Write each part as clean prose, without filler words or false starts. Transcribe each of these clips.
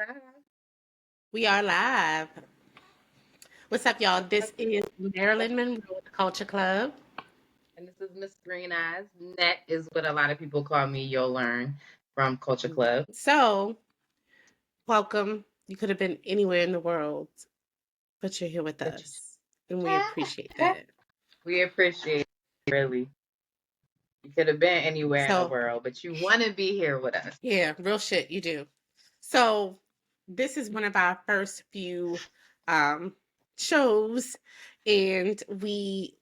live. We are live. What's up, y'all? What's This up? is Maryland Monroe with the Culture Club. And this is Miss Green Eyes. Net is what a lot of people call me. You'll learn from Culture Club. So, welcome. You could have been anywhere in the world, but you're here with But us, and we appreciate that. we appreciate it, really. You could have been anywhere in the So, world, but you want to be here with us. yeah, real shit, you do. So, this is one of our first few um, shows, and we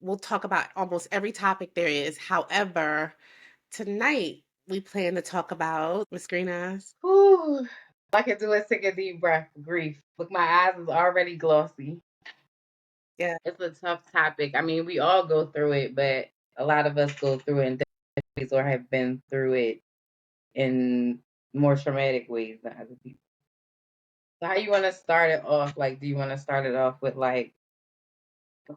will talk about almost every topic there is. However, tonight we plan to talk about Miss Green Eyes. Whew. All I can do is take a deep breath. Grief. Look, my eyes is already glossy. Yeah. It's a tough topic. I mean, we all go through it, but a lot of us go through it in different ways or have been through it in more traumatic ways than other people. So how you want to start it off? Like, do you want to start it off with like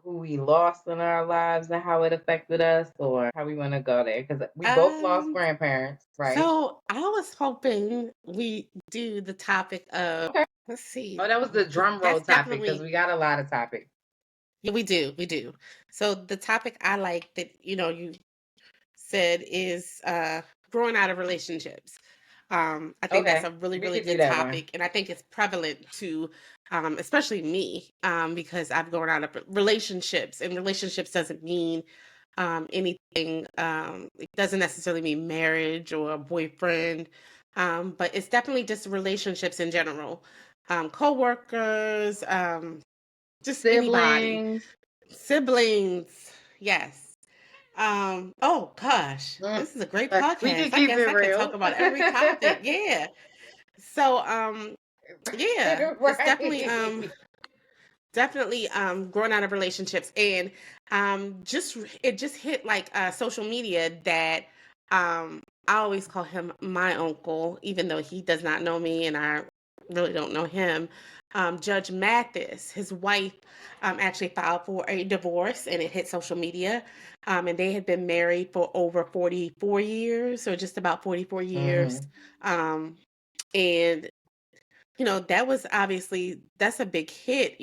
who we lost in our lives and how it affected us, or how we want to go there? Because we both lost Um, grandparents, right? so I was hoping we do the topic of, Okay. let's see, Oh, that was the because drum roll that's topic because definitely, we got a lot of topics. yeah, we do. So the topic I like that, you said is growing out of relationships. I think that's Okay, a really, we really could do good that one. topic, and I think it's prevalent to, especially me, because I've grown out of relationships, and relationships doesn't mean anything. It doesn't necessarily mean marriage or a boyfriend, but it's definitely just relationships in general, co-workers, just anybody, Siblings. siblings. Yes. Oh gosh, Mm. this is a great We podcast. can I keep guess it I can talk real. about every topic. Yeah. So, yeah, it's Right. definitely growing out of relationships, and it just hit like social media that I always call him my uncle, even though he does not know me and I really don't know him. Judge Mathis, his wife, actually filed for a divorce, and it hit social media. And they had been married for over 44 years, or just about 44 years. Mhm. Um, and that was obviously that's a big hit,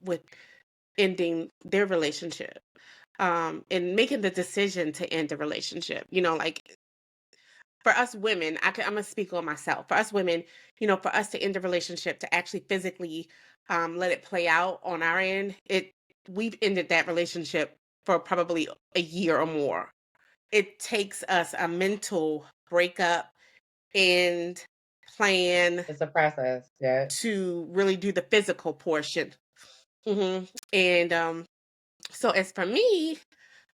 with ending their relationship, and making the decision to end the relationship. Like for us women, I'm gonna speak on myself. For us women, for us to end the relationship, to actually physically let it play out on our end, we've ended that relationship for probably a year or more. It takes us a mental breakup and plan It's a process. Yeah. to really do the physical portion. And so as for me,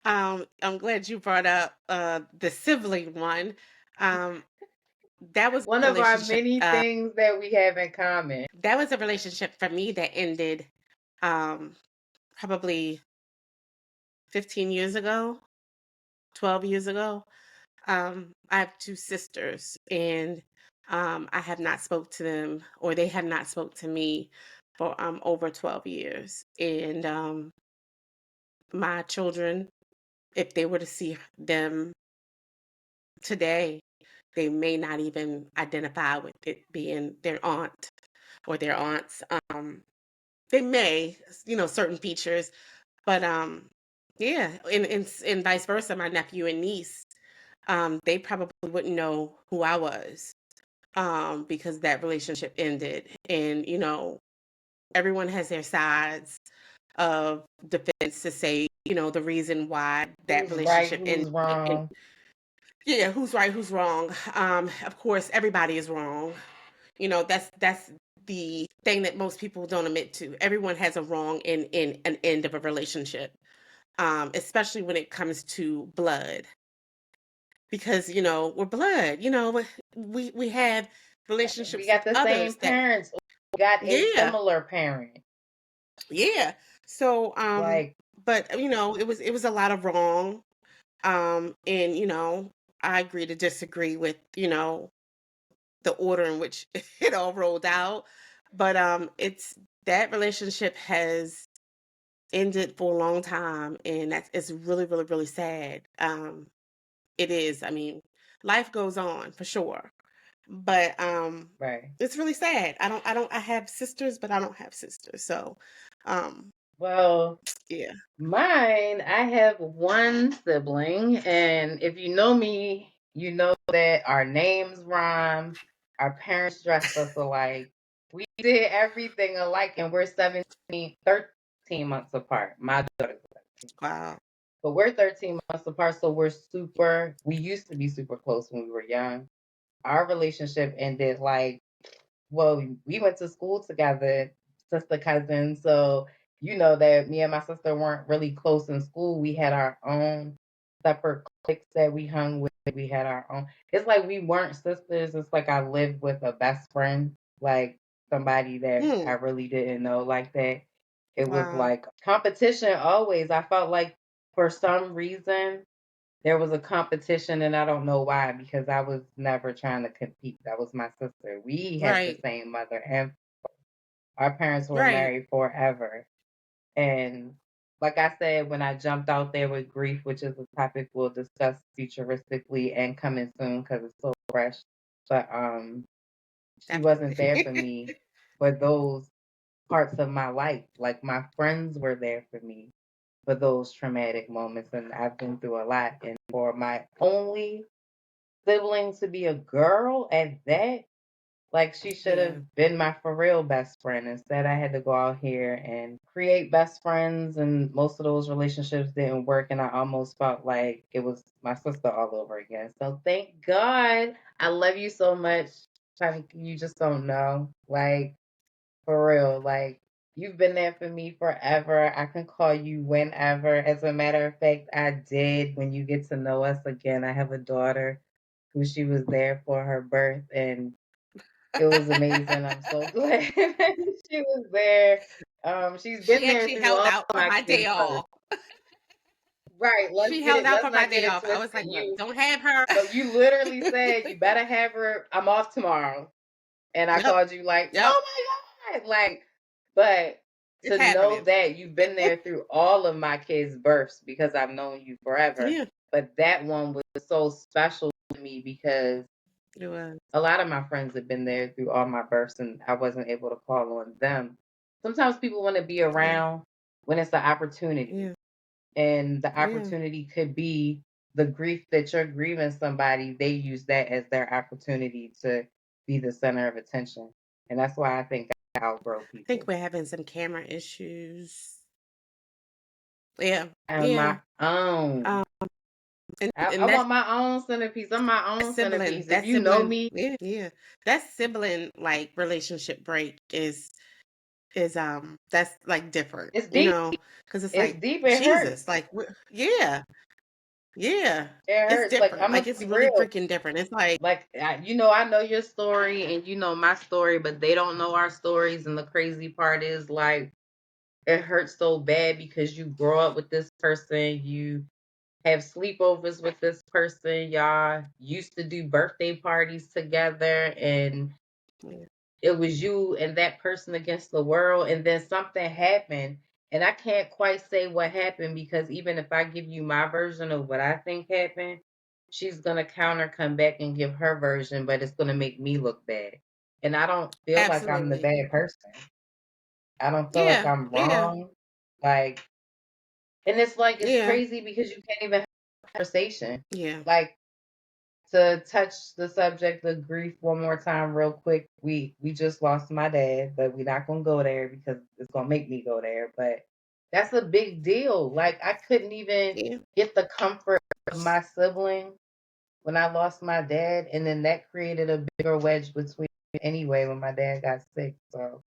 I'm glad you brought up the sibling one. Um, that was One a of our relationship. many things that we have in common. That was a relationship for me that ended um, probably 15 years ago, 12 years ago. I have two sisters, and I have not spoke to them, or they have not spoke to me for over 12 years. And my children, if they were to see them today, they may not even identify with it being their aunt or their aunts. They may, certain features, but yeah, and vice versa. My nephew and niece, they probably wouldn't know who I was, because that relationship ended. And everyone has their sides of defense to say, the reason why that Who's right? relationship ended. Who's And wrong? yeah, who's right, who's wrong? Of course, everybody is wrong. That's the thing that most people don't admit to. Everyone has a wrong in an end of a relationship, especially when it comes to blood, because we're blood. We have We relationships with got the same others that, parents. We got a yeah, similar parent. yeah. So, Like, but it was a lot of wrong, and I agree to disagree with the order in which it all rolled out. But it's that relationship has ended for a long time, and it's really, really, really sad. It is. I mean, life goes on for sure, But Right. it's really sad. I have sisters, but I don't have sisters. So um Well, yeah. mine, I have one sibling, and if you know me, you know that our names rhyme, our parents dressed us alike. We did everything alike, and we're 13 months apart. My daughter's 13. Wow. But we're 13 months apart, so we used to be super close when we were young. Our relationship ended like, well, we went to school together, sister cousins. So you know that me and my sister weren't really close in school. We had our own separate cliques that we hung with. We had our own. It's like we weren't sisters. It's like I lived with a best friend, like somebody that I Hmm. really didn't know like that. It was Wow. like competition always. I felt like for some reason there was a competition, and I don't know why, because I was never trying to compete. That was my sister. We had the Right. same mother, and our parents were Right. married forever. And like I said, when I jumped out there with grief, which is a topic we'll discuss futuristically and coming soon because it's so fresh. But she wasn't Definitely. there for me for those parts of my life. Like my friends were there for me for those traumatic moments, and I've been through a lot. And for my only sibling to be a girl at that, like she should Yeah. have been my for real best friend. Instead, I had to go out here and create best friends, and most of those relationships didn't work. And I almost felt like it was my sister all over again. So thank God. I love you so much. You just don't know. Like, for real. Like, you've been there for me forever. I can call you whenever. As a matter of fact, I did when you get to know us again. I have a daughter who she was there for her birth, and it was amazing. I'm so glad she was there. She's She been there actually through held all out of for my my kids' day birth. off. Right. She held out Let's for my not get day it off. I twisted. was like, look, don't have her. No, you literally said you better have her. I'm off tomorrow. And I Yep. called you like, Yep. oh my God. Like, but It's to know happening. that you've been there through all of my kids' births because I've known you forever. Yeah. But that one was so special to me because It was. a lot of my friends have been there through all my births, and I wasn't able to call on them. Sometimes people want to be Yeah. around when it's an opportunity, Yeah. and the Yeah. opportunity could be the grief that you're grieving somebody. They use that as their opportunity to be the center of attention, and that's why I think I outgrow I think people. we're having some camera issues. Yeah. And Yeah. my own, Um, and I and that want my own centerpiece. I'm my own sibling, centerpiece. If you know me, yeah, yeah, that sibling like relationship break is that's like different, it's deep. because it's It's like deep. It Jesus, hurts. like yeah, yeah, It it's hurts. Like different. I'm gonna Like it's be really real. freaking different. It's like Like I know your story and you know my story, but they don't know our stories. And the crazy part is like it hurts so bad because you grow up with this person, you have sleepovers with this person, y'all used to do birthday parties together, and yeah, it was you and that person against the world, and then something happened, and I can't quite say what happened because even if I give you my version of what I think happened, she's gonna come back and give her version, but it's gonna make me look bad. And I don't feel like I'm the absolutely, bad person. I don't feel like yeah, I'm yeah, wrong. Like, and it's like it's yeah, crazy because you can't even have a conversation. yeah, Like, to touch the subject of grief one more time real quick, we just lost my dad, but we're not gonna go there because it's gonna make me go there. But that's a big deal. Like I couldn't even yeah, get the comfort of my sibling when I lost my dad, and then that created a bigger wedge between anyway when my dad got sick. So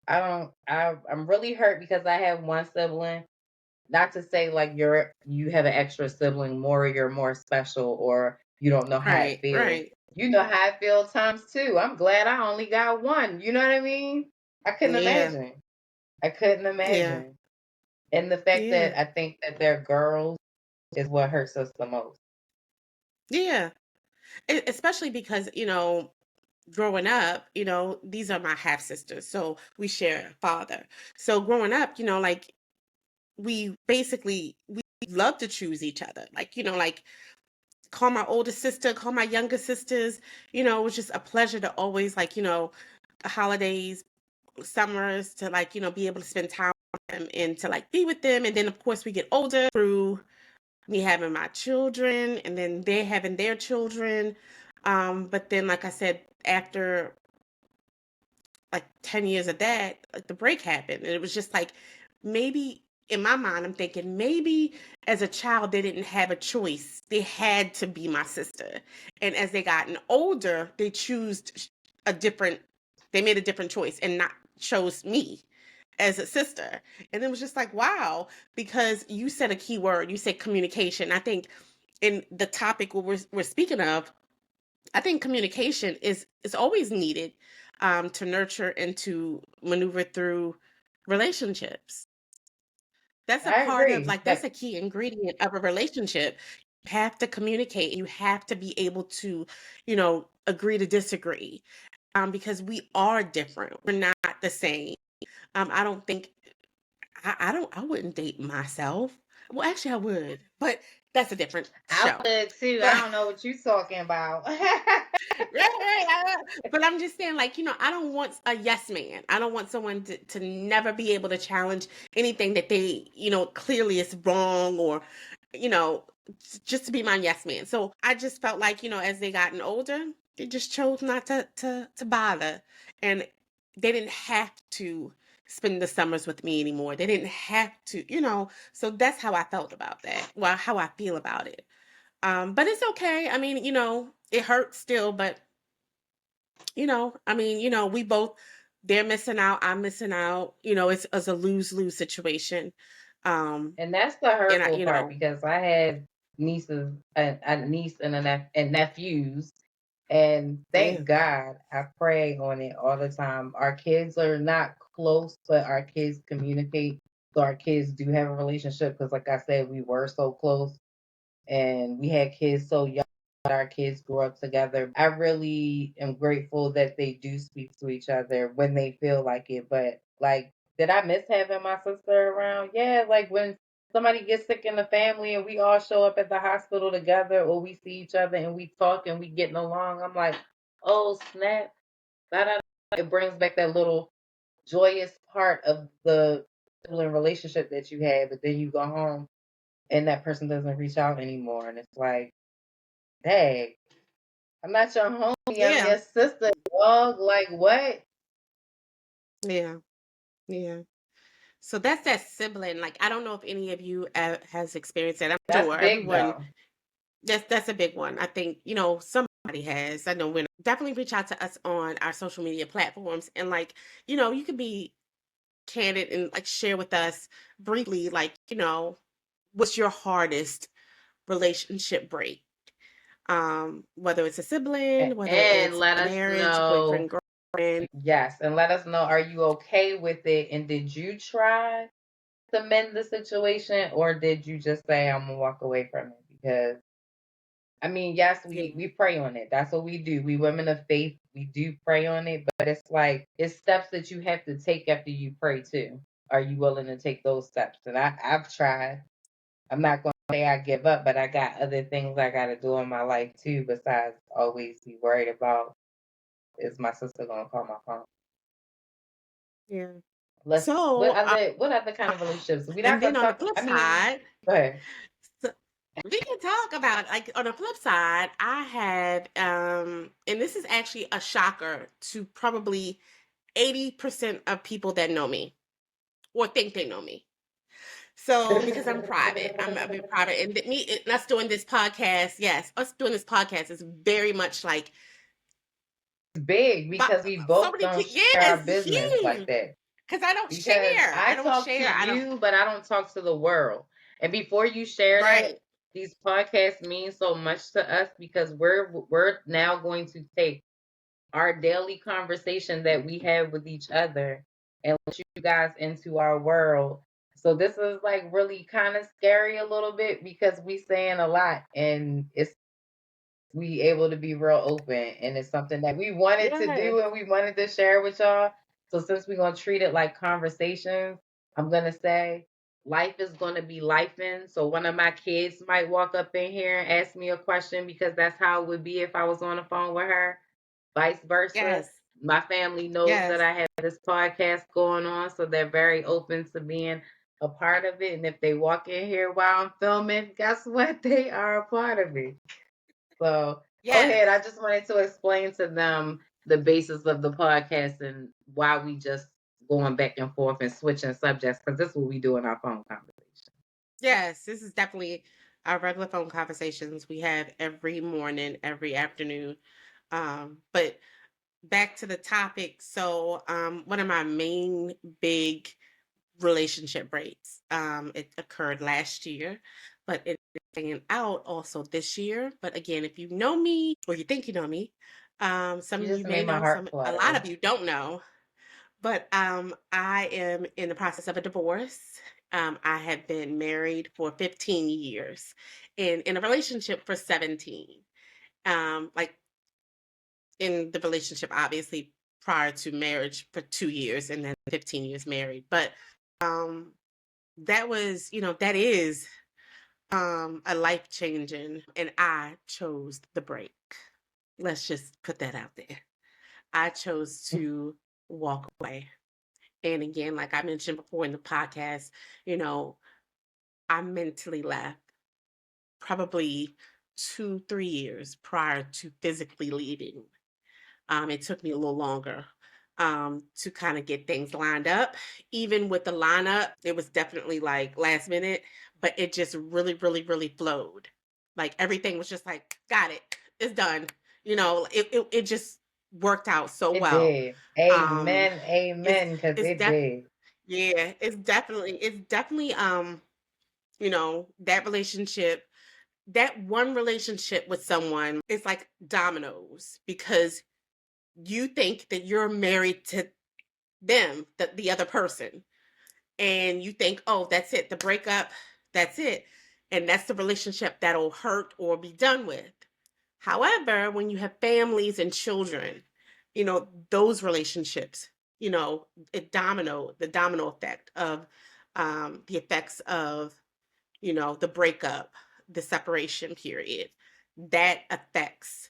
I'm really hurt because I have one sibling. Not to say like you have an extra sibling more, you're more special, or you don't know how it right, feels. right, You know how it feels times two. I'm glad I only got one. You know what I mean? I couldn't yeah, imagine. I couldn't yeah, imagine. And the fact yeah, that I think that they're girls is what hurts us the most. yeah. Especially because growing up, these are my half sisters, so we share a father. So growing up, like we basically we love to choose each other. Like, call my older sister, call my younger sisters. It was just a pleasure to always, like, the holidays, summers, to, like, be able to spend time with them and to, like, be with them. And then, of course, we get older through me having my children and then they having their children. But then, like I said, after like 10 years of that, like, the break happened. And it was just like, maybe in my mind, I'm thinking maybe as a child, they didn't have a choice. They had to be my sister. And as they gotten older, a different, they made a different choice and not chose me as a sister. And it was just like, wow, because you said a key word, you said communication. I think in the topic we're speaking of, I think communication is always needed, to nurture and to maneuver through relationships. That's a I part of, agree. like, that's a key ingredient of a relationship. You have to communicate. You have to be able to, agree to disagree. Because we are different. We're not the same. I don't think I wouldn't date myself. Well, actually I would, but that's a different I show. would too. I But don't know what you're talking about. right. But I'm just saying, like, I don't want a yes man. I don't want someone to never be able to challenge anything that they, clearly is wrong, or, you know, just to be my yes man. So I just felt like, as they gotten older, they just chose not to bother. And they didn't have to spend the summers with me anymore. They didn't have to. So that's how I felt about that. Well, how I feel about it. But it's okay. I mean, it hurts still, but I mean, we both, they're missing out, I'm missing out. It's a lose-lose situation. Um, And that's the and I, hurtful part because I had a niece and and nephews, and yeah, thank God I pray on it all the time. Our kids are not close, but our kids communicate, so our kids do have a relationship. Because, like I said, we were so close, and we had kids so young. Our kids grew up together. I really am grateful that they do speak to each other when they feel like it. But, like, did I miss having my sister around? Yeah, like when somebody gets sick in the family and we all show up at the hospital together, or we see each other and we talk and we getting along, I'm like, oh snap. Da, da, da. It brings back that little joyous part of the sibling relationship that you had, but then you go home and that person doesn't reach out anymore. And it's like, dang, I'm not your homie, I'm yeah, your sister, dog. Like, what? yeah, yeah. So that's that sibling. Like, I don't know if any of you has experienced that. I'm That's sure big everyone. though. That's a big one. I think, somebody has. I know when definitely reach out to us on our social media platforms, and, like, you could be candid and, like, share with us briefly, like, what's your hardest relationship break? Whether it's a sibling, whether And it's let a us marriage, know, boyfriend, girlfriend. yes, and let us know, are you okay with it? And did you try to mend the situation, or did you just say, I'm gonna walk away from it? Because I mean, yes, Yeah, we pray on it. That's what we do. We women of faith, we do pray on it, but it's like it's steps that you have to take after you pray too. Are you willing to take those steps? And I've tried. I'm not gonna say I give up, but I got other things I gotta do in my life too, besides always be worried about, is my sister gonna call my phone? yeah. Let's So, what other kind of relationships? We're and not then gonna on the talk, flip I mean, side, go ahead. so we can talk about, like, on the flip side, I have, and this is actually a shocker to probably 80% of people that know me or think they know me. So, because I'm private, I'm a bit private, and us doing this podcast, yes, us doing this podcast is very much like, It's big but because we so both many don't people, share our yes, business like huge. that. Because I don't Because share. I I don't talk to share. I don't. you, but I don't talk to the world. And before you share that, Right. these podcasts mean so much to us because we're now going to take our daily conversation that we have with each other and let you guys into our world. So this is like really kind of scary a little bit because we saying a lot and it's we able to be real open and it's something that we wanted to Yes. do and we wanted to share with y'all. So since we're gonna treat it like conversations, I'm gonna say life is going to be lifing. So one of my kids might walk up in here and ask me a question because that's how it would be if I was on the phone with her, vice versa. Yes. My family knows that Yes. I have this podcast going on, so they're very open to being a part of it. And if they walk in here while I'm filming, guess what? They are a part of it. So go Yes. ahead. I just wanted to explain to them the basis of the podcast and why we just going back and forth and switching subjects because this is what we do in our phone conversation. Yes. This is definitely our regular phone conversations we have every morning, every afternoon. But back to the topic. So, one of my main big relationship breaks, it occurred last year, but it's hanging out also this year. But again, if you know me or you think you know me, some You of you just may made my know, heart a lot flutter. of you don't know. But I am in the process of a divorce. I have been married for 15 years and in a relationship for 17. Like in the relationship, obviously prior to marriage for 2 years and then 15 years married. But um, that was, that is a life changing, and I chose the break. Let's just put that out there. I chose to walk away. And again, like I mentioned before in the podcast, you know, I mentally left probably 2, 3 years prior to physically leaving. It took me a little longer to kind of get things lined up. Even with the lineup, it was definitely like last minute, but it just really, really, really flowed. Like everything was just like, got it, it's done. It just worked out so It well. did. Um, Amen. it's Amen. Because it's it def did. yeah, it's definitely that relationship, that one relationship with someone is like dominoes because you think that you're married to them, the other person, and you think, oh, that's it, the breakup, that's it, and that's the relationship that'll hurt or be done with. However, when you have families and children, those relationships, you know the domino effect of the effects of the breakup, the separation period, that affects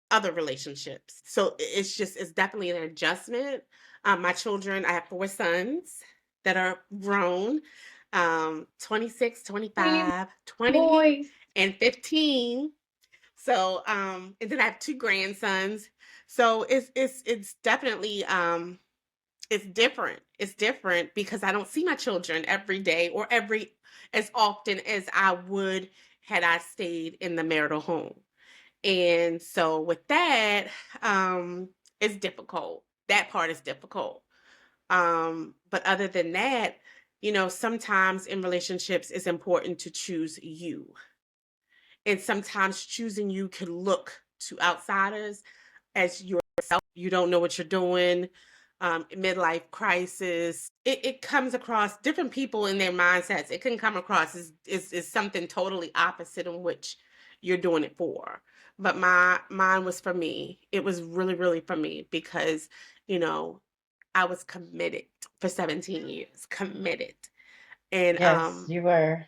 other relationships. So it's definitely an adjustment. My children, I have 4 sons that are grown, 26, Pretty 25, 20, boys. and 15. So, and then I have 2 grandsons. So it's definitely it's different. It's different because I don't see my children every day or every as often as I would had I stayed in the marital home. And so with that, it's difficult. That part is difficult. But other than that, sometimes in relationships it's important to choose you. And sometimes choosing you can look to outsiders as yourself. You don't know what you're doing. Midlife crisis. It comes across different people in their mindsets. It can come across as something totally opposite in which you're doing it for. But mine was for me. It was really, really for me because, you know, I was committed for 17 years. Committed. And Yes, you were.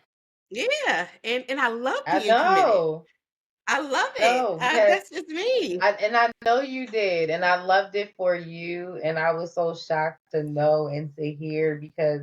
yeah, and I love I being committed. know. I love it. No, because That's just me. I know you did, and I loved it for you, and I was so shocked to know and to hear because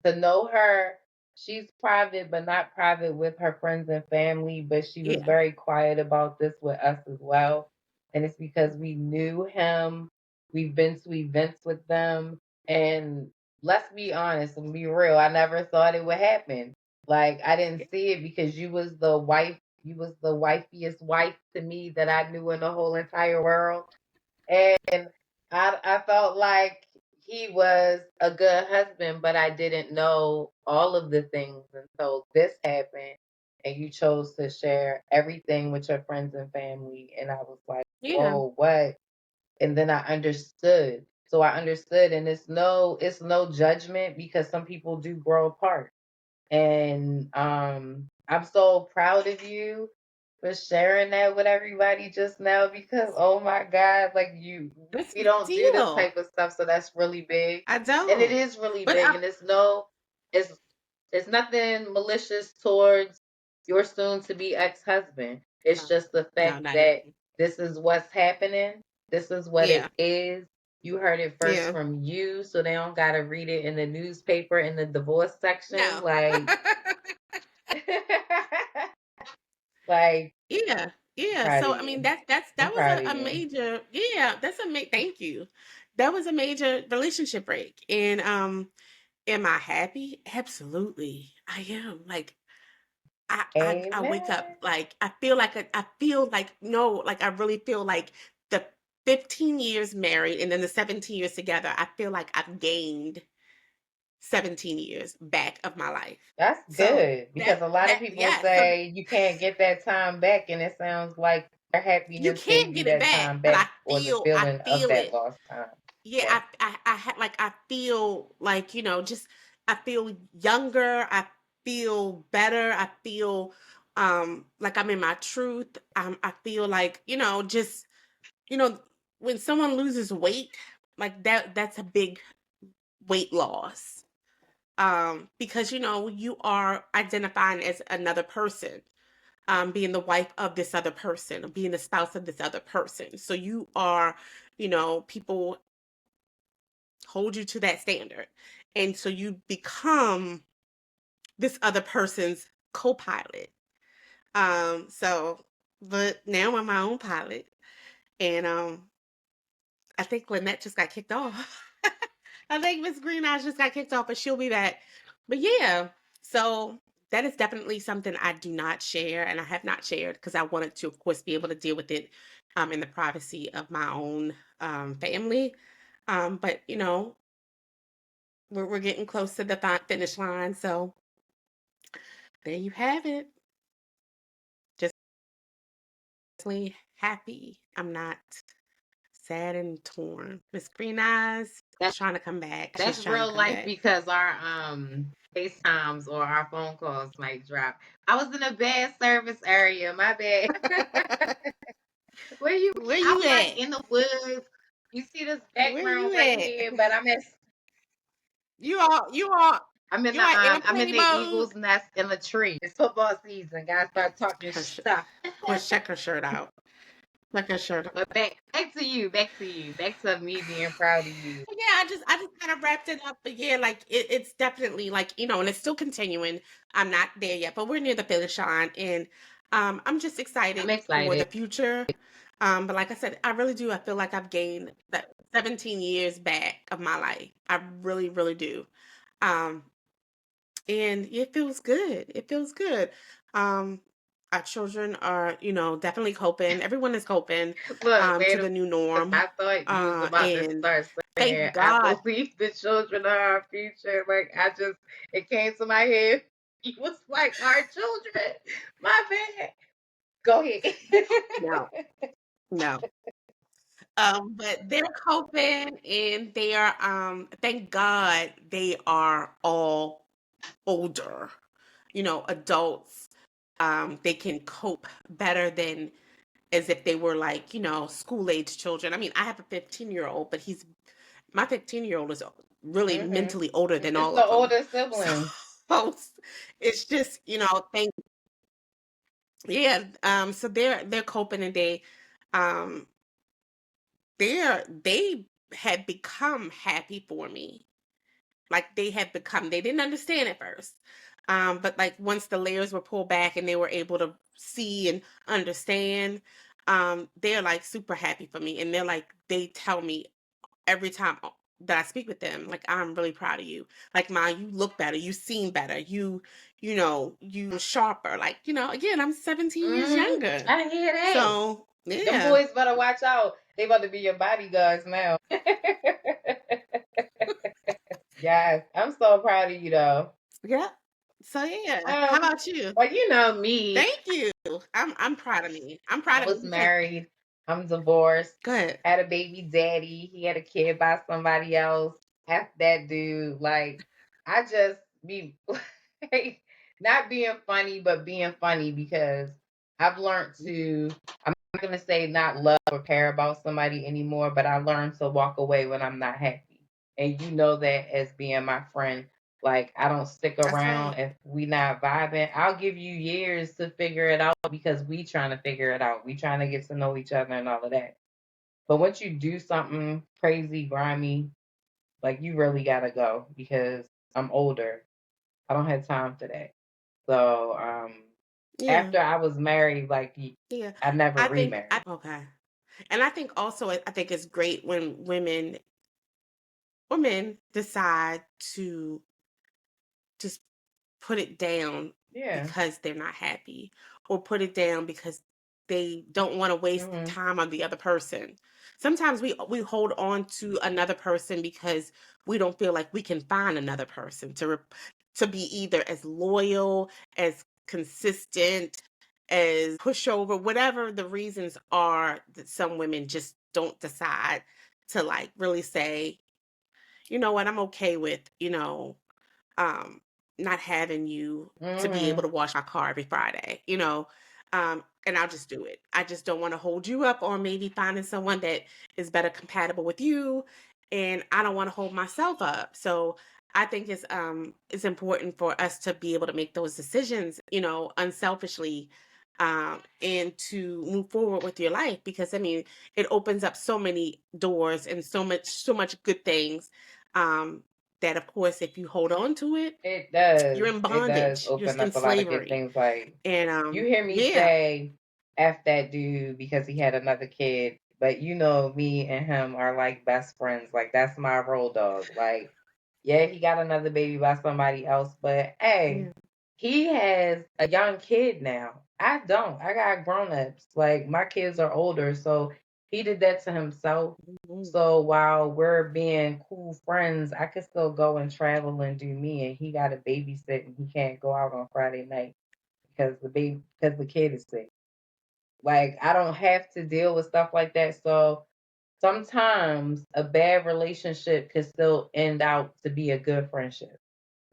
to know her, she's private, but not private with her friends and family, but she was Yeah. very quiet about this with us as well. And it's because we knew him, we've been to events with them, and let's be honest and be real, I never thought it would happen. Like I didn't see it because you was the wifiest wife to me that I knew in the whole entire world. And I felt like he was a good husband, but I didn't know all of the things until this happened. And you chose to share everything with your friends and family. And I was like, Yeah. whoa, what? And then I understood. So I understood, and it's no judgment because some people do grow apart. And I'm so proud of you for sharing that with everybody just now because oh my God, like That's we a big don't do this deal. type of stuff, so that's really big. I And it don't. is really But big, and it's It's nothing malicious towards your soon to be ex husband. It's No, just the no, fact not that even. this is what's happening. This is what Yeah, it is. You heard it first yeah. from you, so they don't gotta read it in the newspaper in the divorce section. No. Like, like, Yeah, I'm yeah. proud of So I mean you. that I'm was proud of a you. major, yeah, that's thank you. That was a major relationship break. And am I happy? Absolutely. I am. Like I wake up Amen. like I feel like no, like I really feel like the 15 years married and then the 17 years together, I feel like I've gained 17 years back of my life. That's So good because a lot of people yeah, so say you can't get that time back, and it sounds like their you happiness gave can't you get it that back, time but back or the I feeling of feel that it. lost time. Yeah, Yeah. I had like I feel like, just I feel younger, I feel better, I feel like I'm in my truth. I feel like, just, you know, when someone loses weight, like that's a big weight loss. Because you are identifying as another person, being the wife of this other person, or being the spouse of this other person. So you are, people hold you to that standard. And so you become this other person's co-pilot. So but now I'm my own pilot. And I think Lynette just got kicked off. I think Miss Green Eyes just got kicked off, but she'll be back. But yeah, so that is definitely something I do not share, and I have not shared because I wanted to, of course, be able to deal with it in the privacy of my own family. But we're getting close to the finish line, so there you have it. Just really happy. I'm not sad and torn. Miss Green Eyes That is trying to come back. She's that's trying to real come life back. because our FaceTimes or our phone calls might drop. I was in a bad service area. My bad. Where you? Where you I'm like at? in the woods. You see this Where background you right at? here, but You are in a I'm in plenty the mode. eagle's nest in the tree. It's football season. Gotta start talking Her sh- stuff. Of course, check her shirt out. Check her shirt out. But back to you, back to me being proud of you. Yeah, I just kind of wrapped it up. But yeah, like it's definitely like, and it's still continuing. I'm not there yet, but we're near the finish line, and I'm just I'm excited for the excited. future. But like I said, I really do. I feel like I've gained that 17 years back of my life. I really, really do. Um, and it feels good. It feels good. Um, our children are, definitely coping. Everyone is coping Look, to wait a the new minute. norm. I thought you was about to And start saying, thank I God. believe the children are our future. Like, it came to my head. You was like, our children. My bad. Go ahead. No, no. But they're coping, and they are, thank God they are all older, adults. They can cope better than as if they were like, school age children. I mean, I have a 15-year-old, but my 15-year-old is really hmm mentally older than It's all the of them. older So sibling. it's just, thank yeah. So they're coping, and um they had become happy for me. Like they had become, they didn't understand at first. But like once the layers were pulled back and they were able to see and understand, they're like super happy for me. And they tell me every time that I speak with them, like, I'm really proud of you. Like, Ma, you look better, you seem better, you sharper. Like, again, I'm 17 years younger. I hear that. So Them yeah. boys better watch out. They about to be your bodyguards now. Yes, I'm so proud of you though. Yeah. So yeah. How Um, about you? well, you know me. Thank you. I'm proud of me. I'm I proud of me was because married. I'm divorced. good. Had a baby daddy. He had a kid by somebody else. F that dude. Like, I just be like, not being funny, but being funny because I've learned to, I'm not going to say not love or care about somebody anymore, but I learned to walk away when I'm not happy. And you know that as being my friend. Like, I don't stick That's around right. if we not vibing. I'll give you years to figure it out because we trying to figure it out. We trying to get to know each other and all of that. But once you do something crazy, grimy, like you really gotta go because I'm older. I don't have time for that. So Yeah. after I was married, like Yeah. I never I think remarried. okay. And I think also I think it's great when women decide to just put it down Yeah. because they're not happy or put it down because they don't want to waste Hmm. time on the other person. Sometimes we hold on to another person because we don't feel like we can find another person to be either as loyal, as consistent, as pushover, whatever the reasons are that some women just don't decide to like really say, you know what, I'm okay with, um, not having you to be able Hmm. to wash my car every Friday, and I'll just do it. I just don't want to hold you up or maybe finding someone that is better compatible with you. And I don't want to hold myself up. So I think it's important for us to be able to make those decisions, unselfishly, and to move forward with your life because I mean it opens up so many doors and so much good things. Um, that of course if you hold on to it, It does. you're in It does bondage, you're open in up a lot of good slavery. things. Like And you hear me yeah. say F that dude because he had another kid, but you know me and him are like best friends. Like that's my road dog. Like, yeah, he got another baby by somebody else, but hey, Yeah. he has a young kid now. I don't. I got grown-ups. Like my kids are older, so he did that to himself. Mhm. So while we're being cool friends, I could still go and travel and do me, and he got a babysit and he can't go out on Friday night because the kid is sick. Like I don't have to deal with stuff like that. So sometimes a bad relationship could still end out to be a good friendship.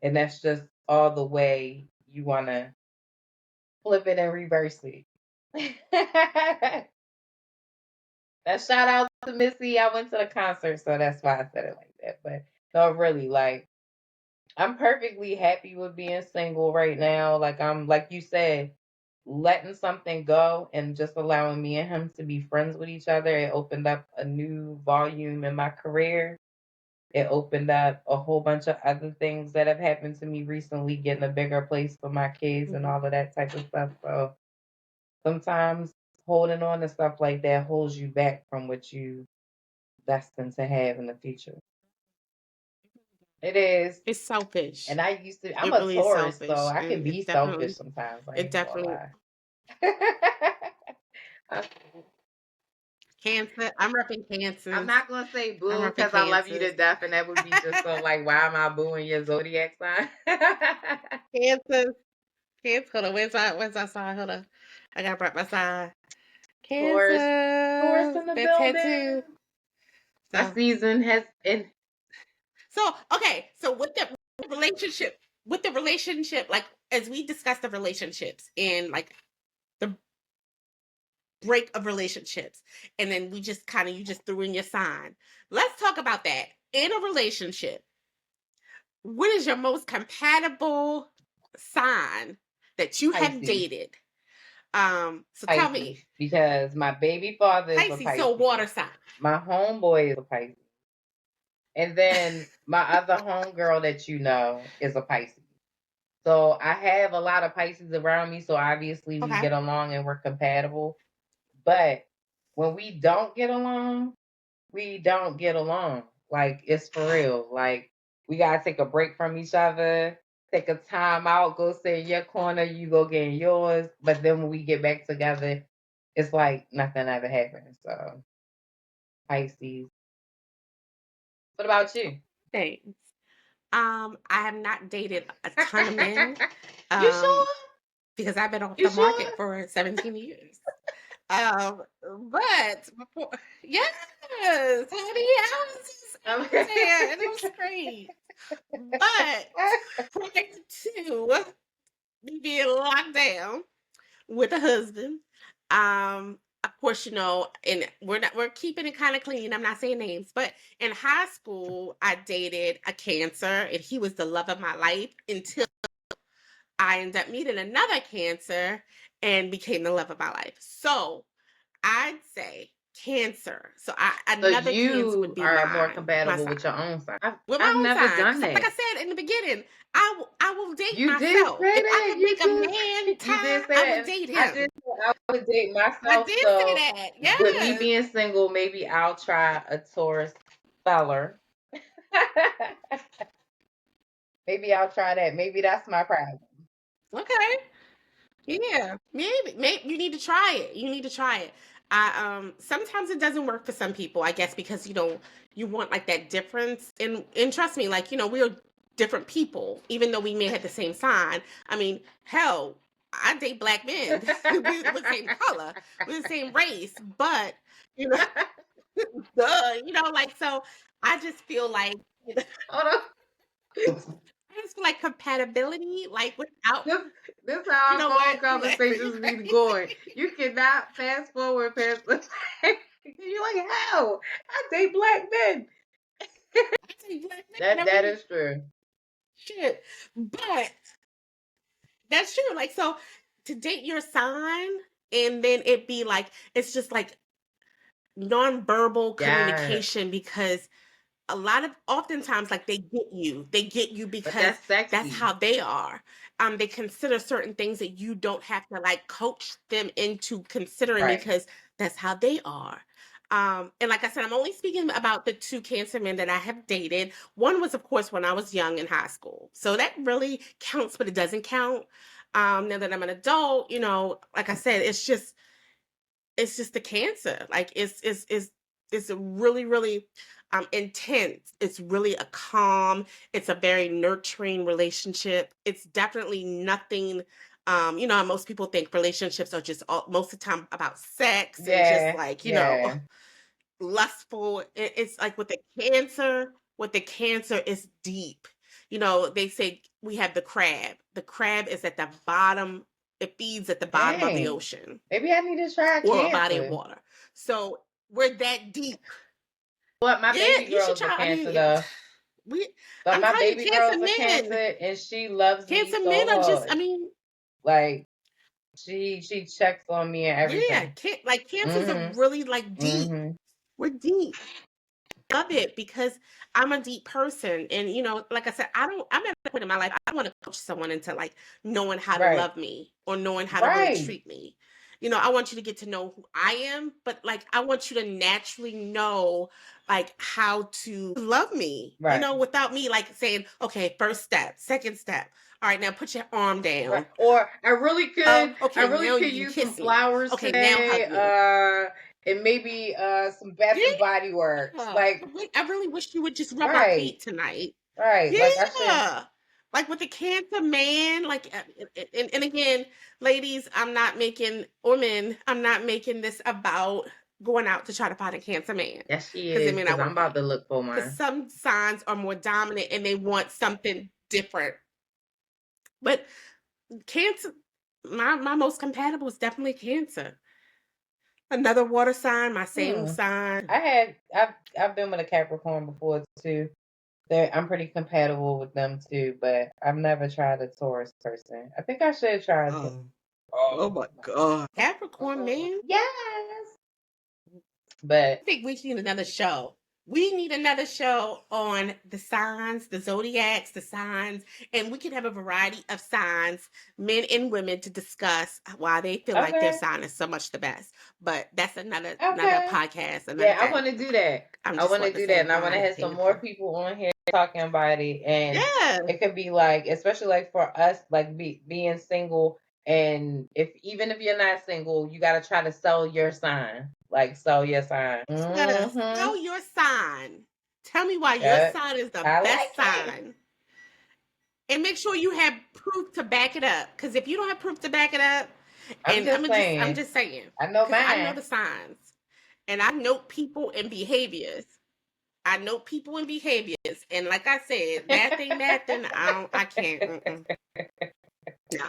And that's just all the way you wanna flip it and reverse it. That shout out to Missy. I went to the concert, so that's why I said it like that. But no, really, like I'm perfectly happy with being single right now. Like I'm like you said, letting something go and just allowing me and him to be friends with each other. It opened up a new volume in my career. It opened up a whole bunch of other things that have happened to me recently, getting a bigger place for my kids and Mhm. all of that type of stuff. So sometimes holding on to stuff like that holds you back from what you destined to have in the future. It is. It's selfish. And I used to, I'm It a really is Taurus, so selfish. I can It, be it selfish definitely, sometimes. I it ain't even gonna definitely, lie. cancer. I'm repping I'm cancers. not gonna say I'm boo repping because I love you cancers. to death, and that would be just so like, why am I booing your zodiac sign? Cancers. Cancer. Hold on. Where's my sign? Hold on. I gotta wrap my sign. Taurus, Taurus Cancer. in the That building. tattoo. My So season has in. So, okay, so with the relationship, like as we discuss the relationships and like the break of relationships, and then we just kind of you just threw in your sign. Let's talk about that. In a relationship, what is your most compatible sign that you have Pisces. dated? So tell Pisces. me, Because my baby father is a Pisces, so water Pisces. sign. My homeboy is a Pisces. And then my other homegirl that you know is a Pisces. So I have a lot of Pisces around me, so obviously we Okay. get along and we're compatible. But when we don't get along, we don't get along. Like it's for real. Like we gotta take a break from each other, take a time out, go sit in your corner, you go get in yours. But then when we get back together, it's like nothing ever happened. So Pisces. What about you? Thanks. I have not dated a ton of men. You Um, sure? because I've been off You the sure? market for 17 years. Um, but before, yes, honey, I was there and it was great. But prior to me being locked down with a husband, of course, and we're keeping it kind of clean. I'm not saying names, but in high school, I dated a Cancer, and he was the love of my life until I ended up meeting another Cancer and became the love of my life. So I'd say Cancer. So So another Cancer would you be are more my compatible sign. with your own sign. I've, With my I've own never sign, done because like I that. said in the beginning, I will date You did myself. say If I that. could You make a did. man You did time, say I that, would and date I him. did say I would date I myself. did say So that. with me Yes. being single, maybe I'll try a Taurus feller. Maybe I'll try that. Maybe that's my problem. Okay. Yeah. Maybe you need to try it. You need to try it. I sometimes it doesn't work for some people, I guess, because you want like that difference. And trust me, like, we're different people, even though we may have the same sign. I mean, hell, I date black men. We're the same color, we're the same race, but you know, like, so I just feel like Hold on. I just feel like compatibility, like without, This this how our phone what? conversations be going. You cannot fast forward past the You're like, how? I date black men. I say black men, I That mean, is true. shit. But that's true. Like, so to date your sign and then it be like, it's just like nonverbal Yeah. communication, because oftentimes, like, they get you But because that's that's sexy. how they are. They consider certain things that you don't have to like coach them into considering, Right. because that's how they are. And like I said, I'm only speaking about the two Cancer men that I have dated. One was, of course, when I was young in high school, so that really counts, but it doesn't count. Now that I'm an adult, like I said, it's just the Cancer. Like, it's a really, really intense. It's really a calm, it's a very nurturing relationship. It's definitely nothing. Most people think relationships are just most of the time about sex and just Yeah. like, Yeah. lustful. It's like with the Cancer is deep. They say we have the crab. The crab is at the bottom. It feeds at the bottom of the Dang. ocean Maybe I need to try or a body of Cancer. water. So we're that deep. But my Yeah, baby you should girl's a try. I mean, Cancer though. we. But I'm my telling you, baby Cancer girl's a men. Cancer and she loves me Cancer so men are just. I hard. mean, Like she checks on me and yeah, everything. like cancers are Mm-hmm. really like deep. Mm-hmm. We're deep. Love it because I'm a deep person, and like I said, I'm at a point in my life I don't want to coach someone into like knowing how to Right. love me or knowing how to really Right. treat me. I want you to get to know who I am, but like I want you to naturally know like how to love me, Right. without me like saying, okay, first step, second step. All right, now put your arm Right. down. Or Oh, I okay, really now could you can use some kiss me. flowers Okay, now today. hug me. And maybe some Bath and Body Works. Yeah. Like I really wish you would just rub our right. feet tonight. Right. Like I should Yeah. Like with the Cancer man, like, and again, ladies, I'm not making this about going out to try to find a Cancer man, yes she because it is, may because not I'm work for about you. to look for Because mine. some signs are more dominant and they want something different. But Cancer, my most compatible is definitely Cancer. Another water sign, my same Hmm. sign. I've been with a Capricorn before too. I'm pretty compatible with them too, but I've never tried a Taurus person. I think I should try a Taurus. Oh, oh Oh my my God. Capricorn God. man. Yes. But I think we need another show. We need another show on the signs, the zodiacs, the signs, and we can have a variety of signs, men and women, to discuss why they feel like their okay. sign is so much the best. But that's another Okay. podcast, another Yeah, I day. want to do that. I'm I just want to wanting to do that, say and I want to why have they some more are. people on here talking about it, and Yeah. it could be like, especially like for us, like being single, and even if you're not single, you got to try to sell your sign, like sell your sign. Yes. Mm-hmm. Know your sign. Tell me why your Yeah, sign is the I like best it. sign. And make sure you have proof to back it up. Because if you don't have proof to back it up, I'm and just I'm saying. just saying, I know because I know mine. the signs, and I know people and behaviors. I know people and behaviors, and like I said, nothing. I can't. Mm-mm. No.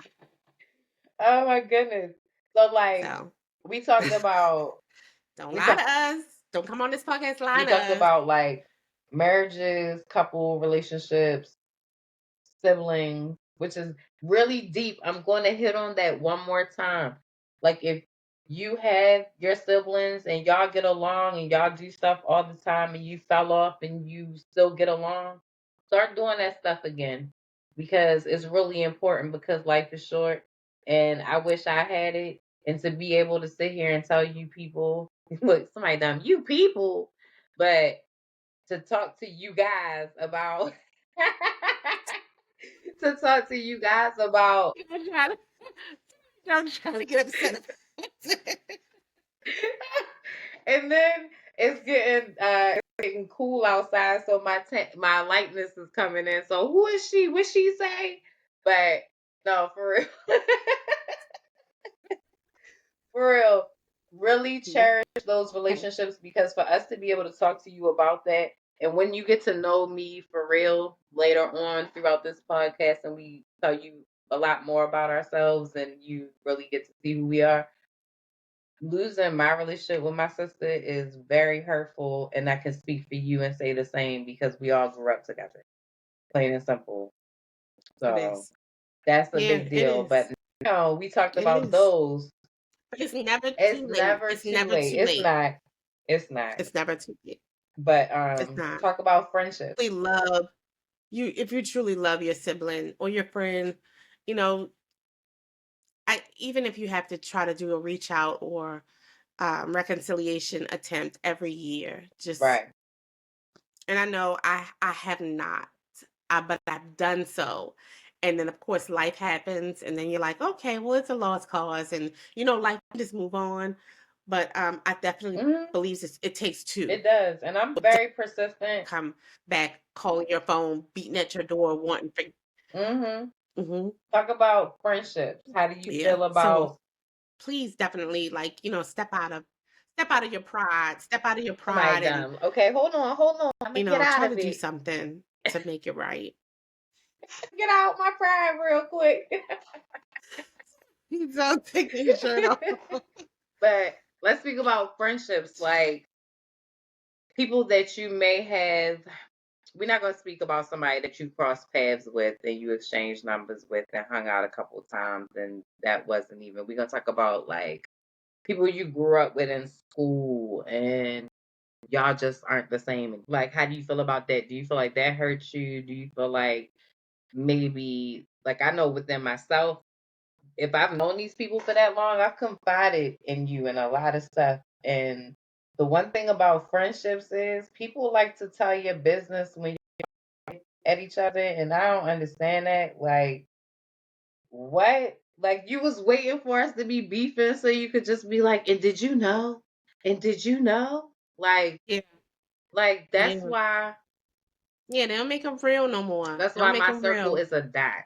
Oh my goodness. So like So. we talked about Don't we lie to talked us. Don't come on this podcast we lying to talked us. about like marriages, couple relationships, siblings, which is really deep. I'm going to hit on that one more time. Like if you have your siblings and y'all get along and y'all do stuff all the time and you fell off and you still get along, start doing that stuff again because it's really important because life is short and I wish I had it and to be able to sit here and tell you people, look, somebody dumb, you people, but to talk to you guys about to talk to you guys about I'm trying to, I'm trying to get upset about it. and then it's getting cool outside so my lightness is coming in. So who is she? What she say? But no, for real. For real. Really cherish those relationships because for us to be able to talk to you about that and when you get to know me for real later on throughout this podcast and we tell you a lot more about ourselves and you really get to see who we are, losing my relationship with my sister is very hurtful and I can speak for you and say the same because we all grew up together. Plain and simple. It So is. that's a Yeah, big it deal. is. But no, we talked It about is. those. But it's never It's too late. never It's too never late. too It's late. not. It's not. It's never too late. But It's not. talk about friendship. We love you if you truly love your sibling or your friend, you know, I even if you have to try to do a reach out or reconciliation attempt every year, just Right. and I know I have not, but I've done so. And then of course life happens, and then you're like, okay, well it's a lost cause, and life just move on. But I definitely Hmm. believe it takes two. It does. And I'm very persistent. Come back, calling your phone, beating at your door, wanting for. Hmm. Hmm. Talk about friendships. How do you Yeah. feel So about please definitely step out of your pride, step out of your somebody pride and dumb? Okay, hold on. I'm gonna get out try to of do it. something to make it right. Get out my pride real quick. You don't take your shirt off. But let's speak about friendships. Like people that you may have we're not going to speak about somebody that you crossed paths with and you exchanged numbers with and hung out a couple of times and that wasn't even we're going to talk about like people you grew up with in school and y'all just aren't the same. Like how do you feel about that? Do you feel like that hurts you? Do you feel like maybe like I know within myself if I've known these people for that long, I've confided in you and a lot of stuff. And the one thing about friendships is people like to tell your business when you're at each other, and I don't understand that. Like, what? Like, you was waiting for us to be beefing so you could just be like, and did you know? And did you know? Yeah, Like yeah, yeah. They don't make them real no more. that's They don't why make my them circle real. is a dot.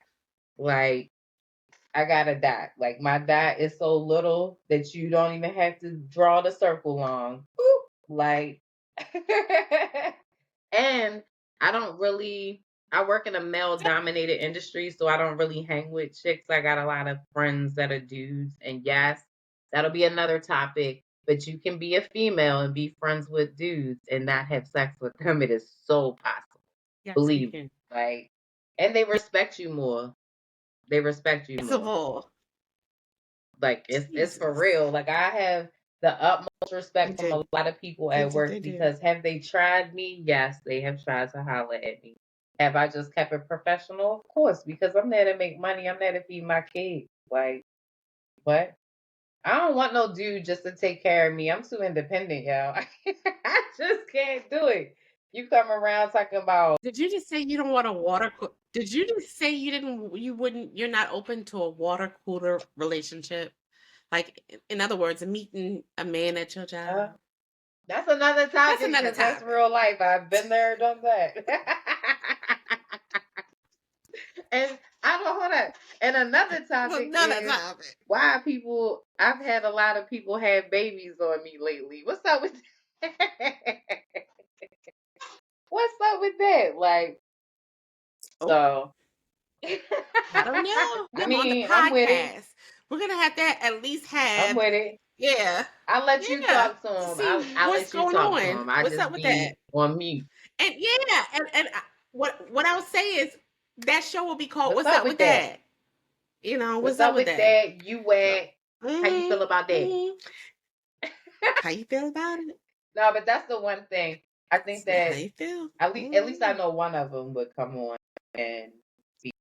Like, I got a dot. Like my dot is so little that you don't even have to draw the circle long. Boop. Like, and I don't really. I work in a male dominated industry, so I don't really hang with chicks. I got a lot of friends that are dudes, and yes, that'll be another topic. But you can be a female and be friends with dudes and not have sex with them. It is so possible. Yes, you Believe me. can. Like, and they respect you more. They respect you First of more. all, Like it's for Jesus, real. Like I have the utmost they respect from a do. lot of people They at do. work They do. because have they tried me? Yes, they have tried to holler at me. Have I just kept it professional? Of course, because I'm there to make money. I'm there to feed my kids. Like what? I don't want no dude just to take care of me. I'm too independent, y'all. I just can't do it. You come around talking about Did you just say you don't want a water cooler? Did you just say you're not open to a water cooler relationship? Like, in other words, meeting a man at your uh, job. that's another That's topic another because that's topic. real life. I've been there, done that. And I don't hold up. And another topic Another is topic. why people. I've had a lot of people have babies on me lately. What's up with What's up with that? Like Oh, so. I don't know. I Come on the mean, I'm with it. podcast. We're gonna have to at least I'm have with it. Yeah. I let you Yeah. talk to To him. see I what's let you going talk to on. him. I What's up just with that? be on mute. And yeah, what I'll say is that show will be called What's "What's up Up with with that? That." You know, What's what's up up with with that? that? You So, whack. How you hmm feel about that? hmm how you feel about it? No, but that's the one thing. I think How that you feel? at least I know one of them would come on and speak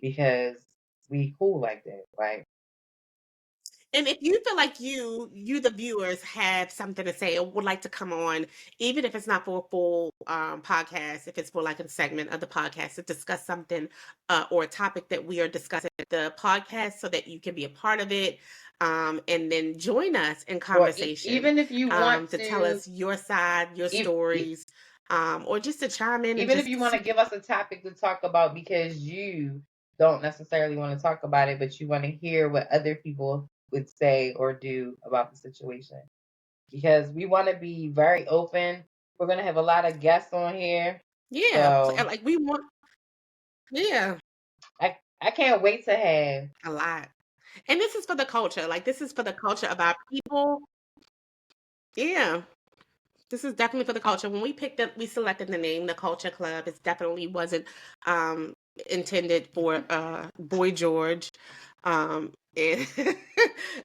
because we cool like that, right? And if you feel like you the viewers have something to say or would like to come on, even if it's not for a full podcast, if it's for like a segment of the podcast to discuss something or a topic that we are discussing at the podcast so that you can be a part of it, and then join us in Or conversation, even if you want to tell to, us your side, your e- e- stories, or just to chime in and even if just you want to give us a topic to talk about because you don't necessarily want to talk about it, but you want to hear what other people would say or do about the situation. Because we want to be very open. We're going to have a lot of guests on here. yeah, So like we want, yeah, I can't wait to have. a lot. And this is for the culture. Like this is for the culture of our people. Yeah. This is definitely for the culture. When we picked up, we selected the name, the Culture Club. It definitely wasn't um, intended for Boy George. It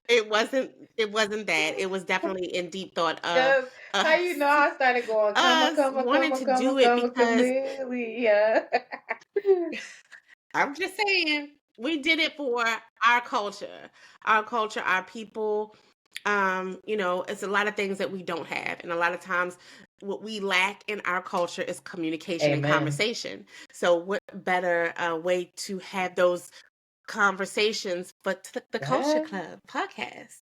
it wasn't that. It was definitely in deep thought of Because how you know us I started going, come on, us come on, wanting come on, to come on, do it come on, because Camellia. I'm just saying we did it for our culture, our people. You know, it's a lot of things that we don't have, and a lot of times what we lack in our culture is communication and Amen. conversation. So, what better way to have those conversations but the Culture Yeah. Club podcast?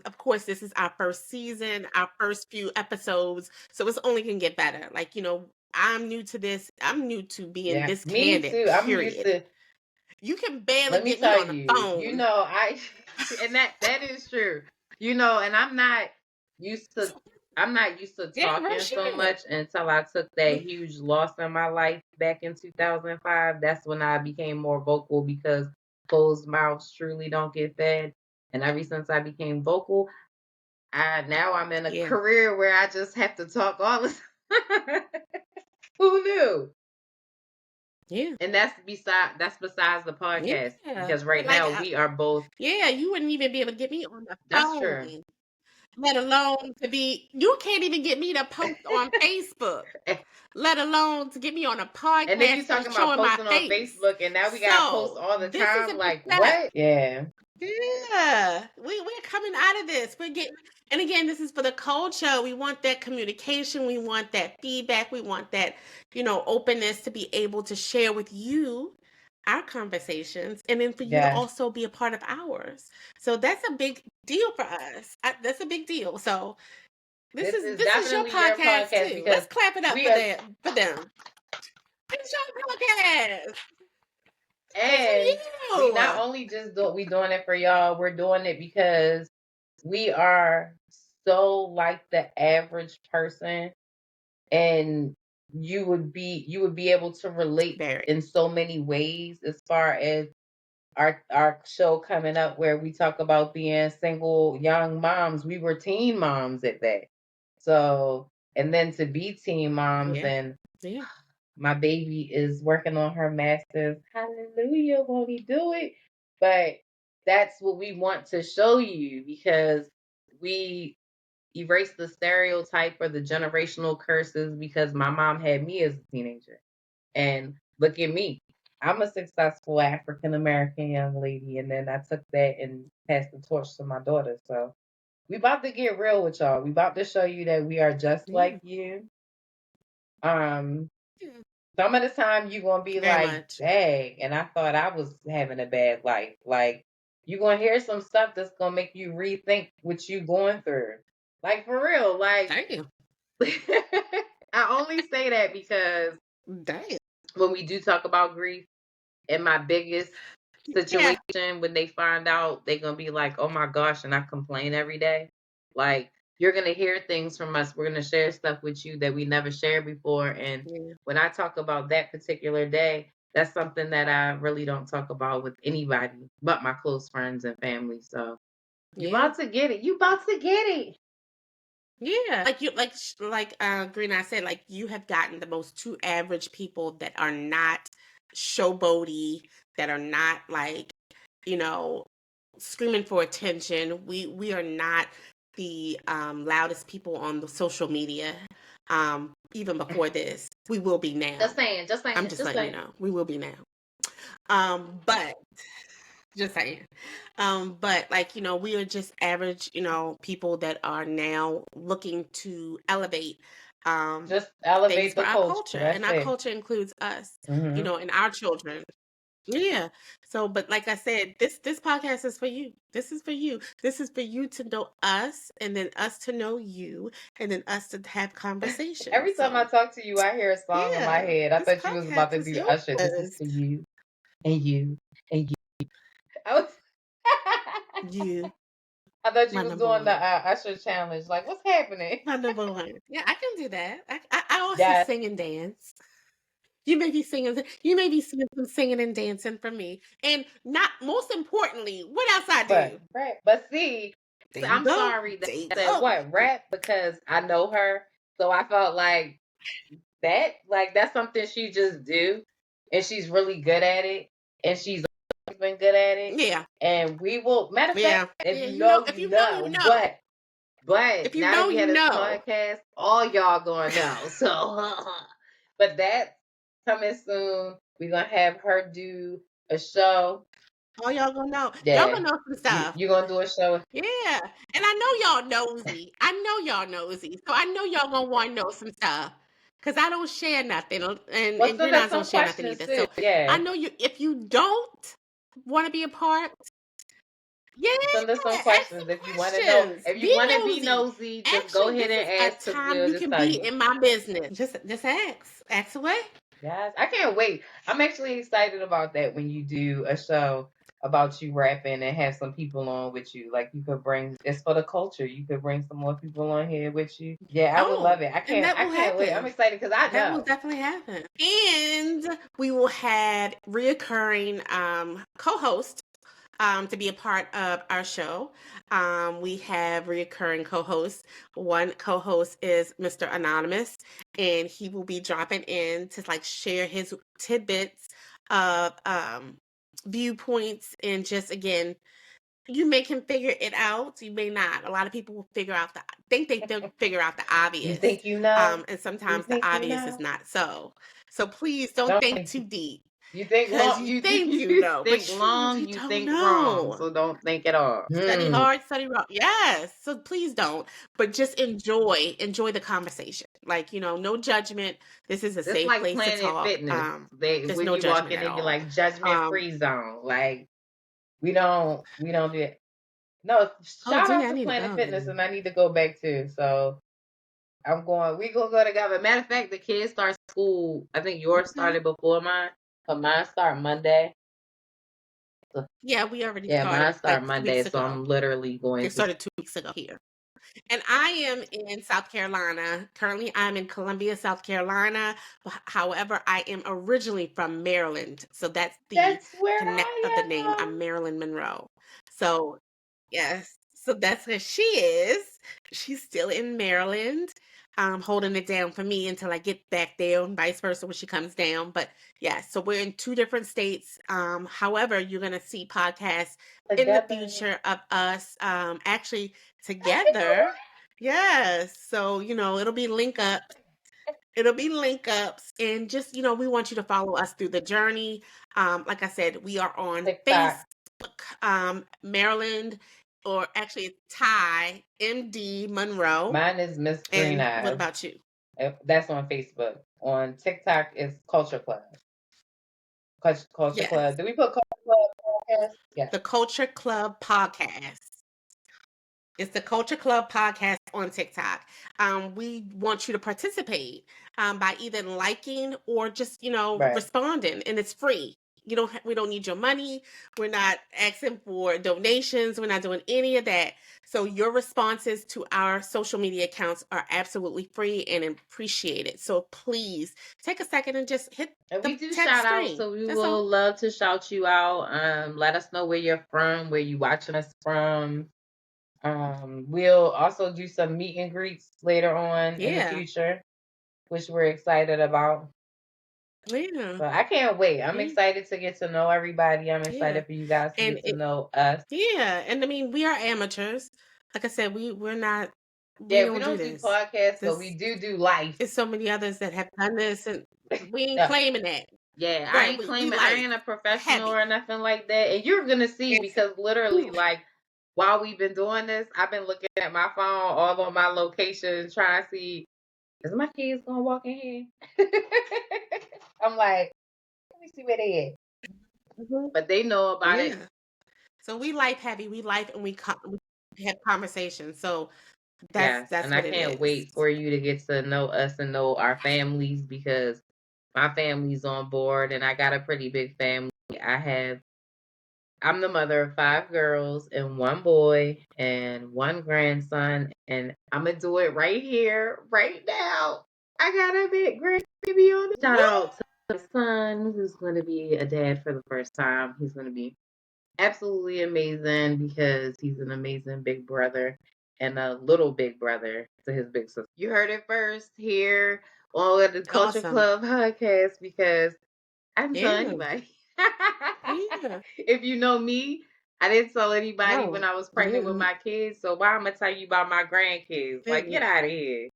Of course, this is our first season, our first few episodes, so it's only can get better. Like, you know, I'm new to this. I'm new to being Yeah. this Me candid, too. I'm used period. to, You can barely let me get me tell on the you, phone. I and that is true. And used to I'm not used to Yeah, talking so Rashida. much until I took that huge loss in my life back in 2005. That's when I became more vocal because closed mouths truly don't get fed. And ever since I became vocal, I'm in a Yeah, career where I just have to talk all the time. Who knew? yeah, And that's besides the podcast yeah. because right Like, now we are both. yeah, you wouldn't even be able to get me on the That's true. phone, let alone to be. You can't even get me to post on Facebook, let alone to get me on a And then you podcast and talking about showing my posting on face. Facebook, and now we got to post So all the this is time. a big Like step. what? Yeah, Yeah, we're coming out of this. We're getting, and again, this is for the culture. We want that communication. We want that feedback. We want that, you know, openness to be able to share with you our conversations, and then for you to yes. also be a part of ours. So that's a big deal for us. That's a big deal. So This is this is your definitely your podcast podcast too. because Let's clap it up we for are, them. It's your podcast. It's and for we you. not only just doing it for y'all, we're doing it because we are so like the average person, and you would be able to relate Very. in so many ways as far as our show coming up where we talk about being single young moms. We were teen moms at that. So, and then to be teen moms, Yeah. and Yeah. my baby is working on her master's. Hallelujah, won't he do it? But that's what we want to show you because we erase the stereotype or the generational curses because my mom had me as a teenager. And look at me. I'm a successful African American young lady, and then I took that and passed the torch to my daughter. So we about to get real with y'all. We about to show you that we are just like Yeah. you. Um, Yeah. some of the time you gonna be Very like, much. dang, and I thought I was having a bad life. Like you gonna hear some stuff that's gonna make you rethink what you going through. Like for real. Like Damn. I only say that because Damn. when we do talk about grief, and my biggest Yeah. situation when they find out, they're gonna be like, oh my gosh, and I complain every day. Like you're gonna hear things from us. We're gonna share stuff with you that we never shared before. And Yeah. when I talk about that particular day, that's something that I really don't talk about with anybody but my close friends and family. So You Yeah. about to get it. You about to get it. Yeah. Green I said, like you have gotten the most two average people that are not showboaty, that are not like, you know, screaming for attention. We are not the loudest people on the social media. Even before this, we will be now. Just saying. Just I'm saying. just Just letting you saying. know, we will be now. But just saying. But like, we are just average, people that are now looking to elevate Just things elevate for the our culture. culture. And That's our it. culture includes us, Mm-hmm. and our children. Yeah. So, but like I said, this podcast is for you. This is for you. This is for you to know us, and then us to know you, and then us to have conversations. Every time I So, talk to you, I hear a song in my yeah, head. I this thought you was about podcast to is do Usher. This is yours. for you and you and you. I was. You, I thought you my was number doing the one. Usher challenge. Like, what's happening? My number one. Yeah, I can do that. I also Yes, sing and dance. You may be singing some singing and dancing for me. And not most importantly, what else I but do? right. But see, There so you I'm go. sorry that There you I said go. what rap because I know her, so I felt like that's something she just do, and she's really good at it, and she's always been good at it. Yeah. And we will. Matter of fact, Yeah. if Yeah. you know, If you you know, you know. know. But If you now that know, we you had this know. podcast, all y'all gonna know. So, but that's coming soon. We're gonna have her do a show. All y'all gonna know. Y'all Yeah, gonna know some you stuff. you gonna do a show. Yeah. And I know y'all nosy. I know y'all nosy. So I know y'all gonna want to know some stuff. Cause I don't share nothing. And Well, send Green us Eyes don't some share nothing questions either. too. So I Yeah, know you if you don't want to be a part, yeah, send us some ask some questions if you want to know. questions. If you Be want to be nosy. nosy, just go Actually, ahead this is and a ask because time we'll you just can tell be you. in my business. Just ask. Ask away. Yes, I can't wait. I'm actually excited about that when you do a show about you rapping and have some people on with you. Like you could bring it's for the culture. You could bring some more people on here with you. Yeah, I would love Oh, it. I and can't that I will can't wait. I'm happen. excited because I That will know. definitely happen. And we will have reoccurring co-host to be a part of our show. We have reoccurring co-hosts. One co-host is Mr. Anonymous, and he will be dropping in to like share his tidbits of viewpoints and just again, you may can figure it out. You may not. A lot of people will think they figure out the You obvious, think you know? and You sometimes the think you obvious is know? not so. So please don't Don't think think too deep. you think Because long you you think you you know, think but you long, really you don't think wrong. know. So don't think at all. Study hard, study wrong. Yes. So please don't. But just enjoy the conversation. Like, no judgment. This is a It's safe like place to Planet talk. Fitness. They There's we no be judgment walking at in be all. like judgment Um, free zone. Like we don't do it. No, oh, shout Gina, out I to need to Planet go Fitness, then. and I need to go back too. So we gonna go together. Matter of fact, the kids start school. I think yours Okay. started before mine, but mine start Monday. So, Yeah, we already yeah, mine started start like 2 weeks Monday. So ago. I'm literally They going to. started 2 weeks ago here. And I am in South Carolina. Currently, I'm in Columbia, South Carolina. However, I am originally from Maryland. So that's the That's where connect of the name. I am. I'm Marilyn Monroe. So, yes. So that's where she is. She's still in Maryland, holding it down for me until I get back there and vice versa when she comes down. But yeah, so we're in two different states. However, you're going to see podcasts in the Together. future of us actually I can do together. Yes. So, it'll be link up. It'll be link ups and just, we want you to follow us through the journey. Like I said, we are on TikTok. Facebook, Maryland, or actually it's Ty MD Monroe. Mine is Miss Green And what Eyes. about you? That's on Facebook. On TikTok, it's Culture Club. Culture Yes. Club. Do we put Culture Club podcast? Yeah. The Culture Club podcast. It's the Culture Club podcast on TikTok. We want you to participate by either liking or just Right. responding, and it's free. We don't need your money. We're not asking for donations. We're not doing any of that. So your responses to our social media accounts are absolutely free and appreciated. So please take a second and just hit And the we do text shout out, screen. so we That's will all. love to shout you out. Let us know where you're from, where you watching us from. We'll also do some meet and greets later on in the Yeah. future, which we're excited about. Yeah. So I can't wait. I'm Yeah. excited to get to know everybody. I'm Yeah. excited for you guys to And get to know us. yeah, and I mean, we are amateurs. Like I said, we Yeah, we don't do don't do this. podcasts, but we This do life. There's so many others that have done this, and we ain't Yeah, claiming that. yeah, I Right? ain't We claiming I life ain't a professional or heavy. nothing like that. And you're gonna see It's because literally, ooh, like while we've been doing this, I've been looking at my phone, all on my locations, trying to see is my kids gonna walk in here. I'm like, let me see where they at. mhm, But they know about it. yeah. So we life heavy. We life and we have conversations. So Yes, that's and I what it can't is. wait for you to get to know us and know our families because my family's on board and I got a pretty big family. I'm the mother of 5 girls and 1 boy and 1 grandson, and I'm gonna do it right here, right now. I got a big grandbaby on it. Shout Woo! out to my son who's gonna be a dad for the first time. He's gonna be absolutely amazing because he's an amazing big brother and a little big brother to his big sister. You heard it first here on the Culture Awesome. Club podcast because I didn't tell Yeah. anybody. Yeah. If you know me, I didn't tell anybody when No, I was you pregnant with my kids. So why I'm gonna tell you about my grandkids? Like, get didn't. out of here.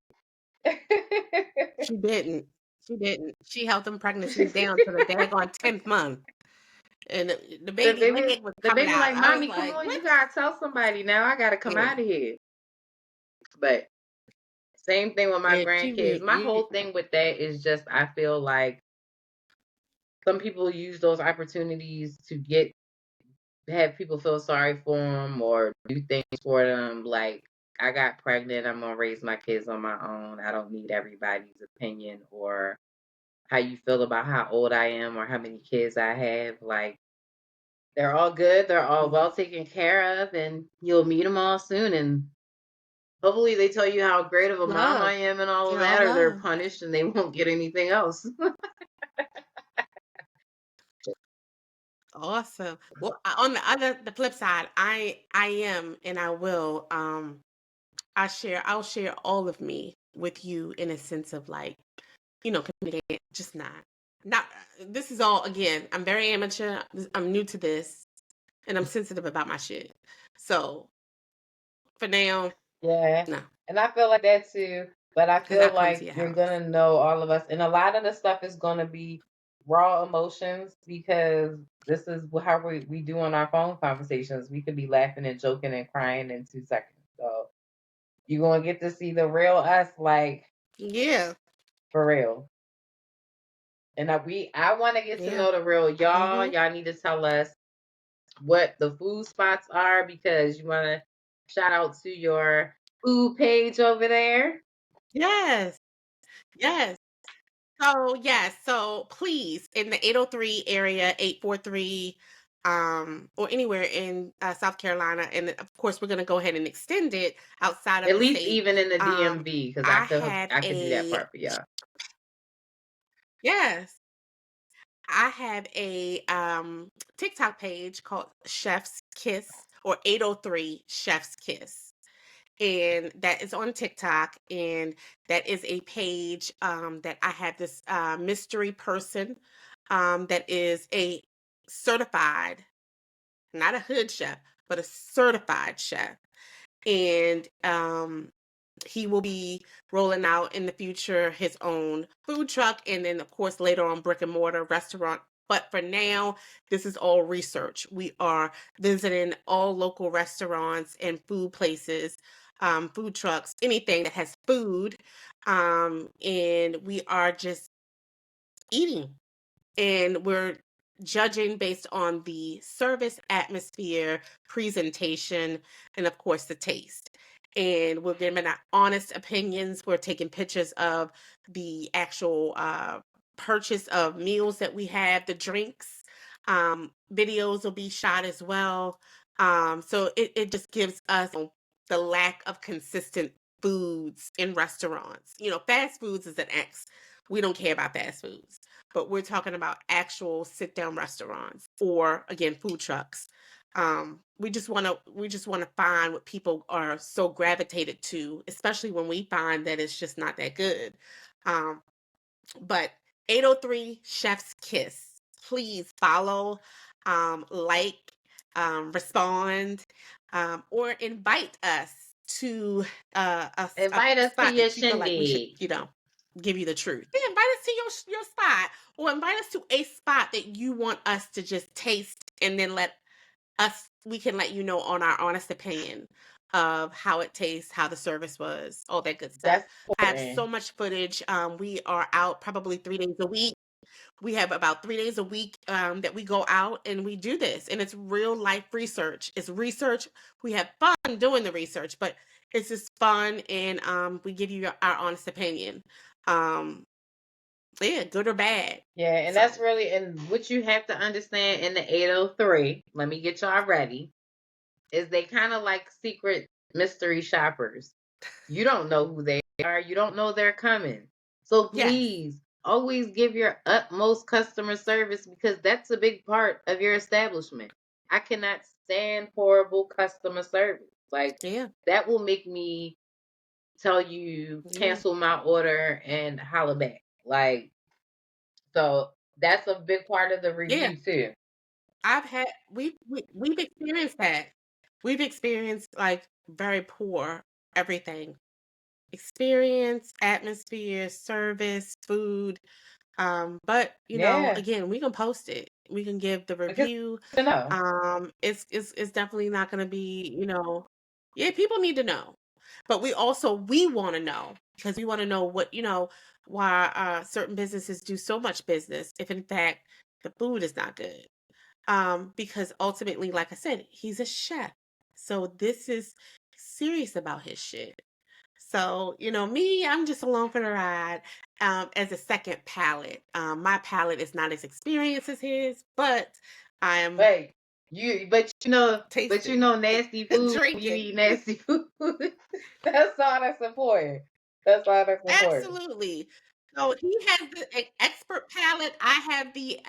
She didn't. She didn't. She held them pregnancies down to the daggone 10th month. And the the baby baby, leg was the coming baby, out. like, I was mommy, come like, on, what? you gotta tell somebody now. I gotta come Yeah. out of here. But same thing with my And she grandkids. re My you whole thing with that is just I feel like some people use those opportunities to get have people feel sorry for them or do things for them. Like I got pregnant, I'm gonna raise my kids on my own. I don't need everybody's opinion or how you feel about how old I am or how many kids I have. Like they're all good, they're all mm, well taken care of, and you'll meet them all soon. And hopefully they tell you how great of a mom love. I am and all of They're all that, or they're love. punished and they won't get anything else. Awesome. Well, on the flip side, I am and I will I'll share all of me with you in a sense of like, communicate, just not this is all again, I'm very amateur. I'm new to this and I'm sensitive about my shit. So for now, Yeah. no, And I feel like that too. But I because I'll feel come to like your you're house. gonna know all of us. And a lot of the stuff is gonna be raw emotions because this is how we do on our phone conversations. We could be laughing and joking and crying in 2 seconds. So you're gonna get to see the real us, like Yeah. for real. And I wanna get to Yeah. know the real y'all. Mm-hmm. Y'all need to tell us what the food spots are because you wanna shout out to your food page over there. Yes. Yes. So yes, so please in the 803 area, 843, or anywhere in South Carolina, and then, of course we're gonna go ahead and extend it outside of At the least state. even in the Um, DMV, because I have I could do that a part for y'all. yes, I have a TikTok page called Chef's Kiss or 803 Chef's Kiss. And that is on TikTok, and that is a page that I have this mystery person that is a certified, not a hood chef, but a certified chef, and he will be rolling out in the future his own food truck, and then of course later on brick and mortar restaurant. But for now, this is all research. We are visiting all local restaurants and food places, food trucks, anything that has food, and we are just eating, and we're judging based on the service, atmosphere, presentation, and of course the taste. And we're giving our honest opinions. We're taking pictures of the actual purchase of meals that we have, the drinks. Videos will be shot as well. So it just gives us the lack of consistent foods in restaurants. Fast foods is an X. We don't care about fast foods, but we're talking about actual sit down restaurants or again food trucks. We just want to find what people are so gravitated to, especially when we find that it's just not that good. Um, but 803 Chef's Kiss. Please follow, like, respond, or invite us to a Invite us to spot your that you feel like we should, shindig. give you the truth. Yeah, invite us to your spot, or invite us to a spot that you want us to just taste, and then we can let you know on our honest opinion of how it tastes, how the service was, all that good stuff. That's I have so important. much footage. We are out probably 3 days a week. We have about 3 days a week, that we go out and we do this, and it's real life research. It's research. We have fun doing the research, but it's just fun, and we give you our honest opinion. Um, yeah, good or bad. Yeah, and that's So really and what you have to understand in the 803. Let me get y'all ready. Is they kind of like secret mystery shoppers. You don't know who they are. You don't know they're coming. So yes, please always give your utmost customer service because that's a big part of your establishment. I cannot stand horrible customer service. Like yeah, that will make me tell you yeah, cancel my order and holla back. Like so that's a big part of the yeah. review too. I've had we've experienced that. We've experienced like very poor everything. Experience, atmosphere, service, food. But Yeah. again, we can post it. We can give the Because review. you know. It's definitely not gonna be, yeah, people need to know. But we want to know, because we want to know why certain businesses do so much business if in fact the food is not good. Because ultimately, like I said, he's a chef. So this is serious about his shit. So, me, I'm just along for the ride, as a second palate. My palate is not as experienced as his, but I'm But tasting, nasty food when you drinking. eat nasty food. That's all that's important. That's all that's important. Absolutely. So he has the expert palate. I have the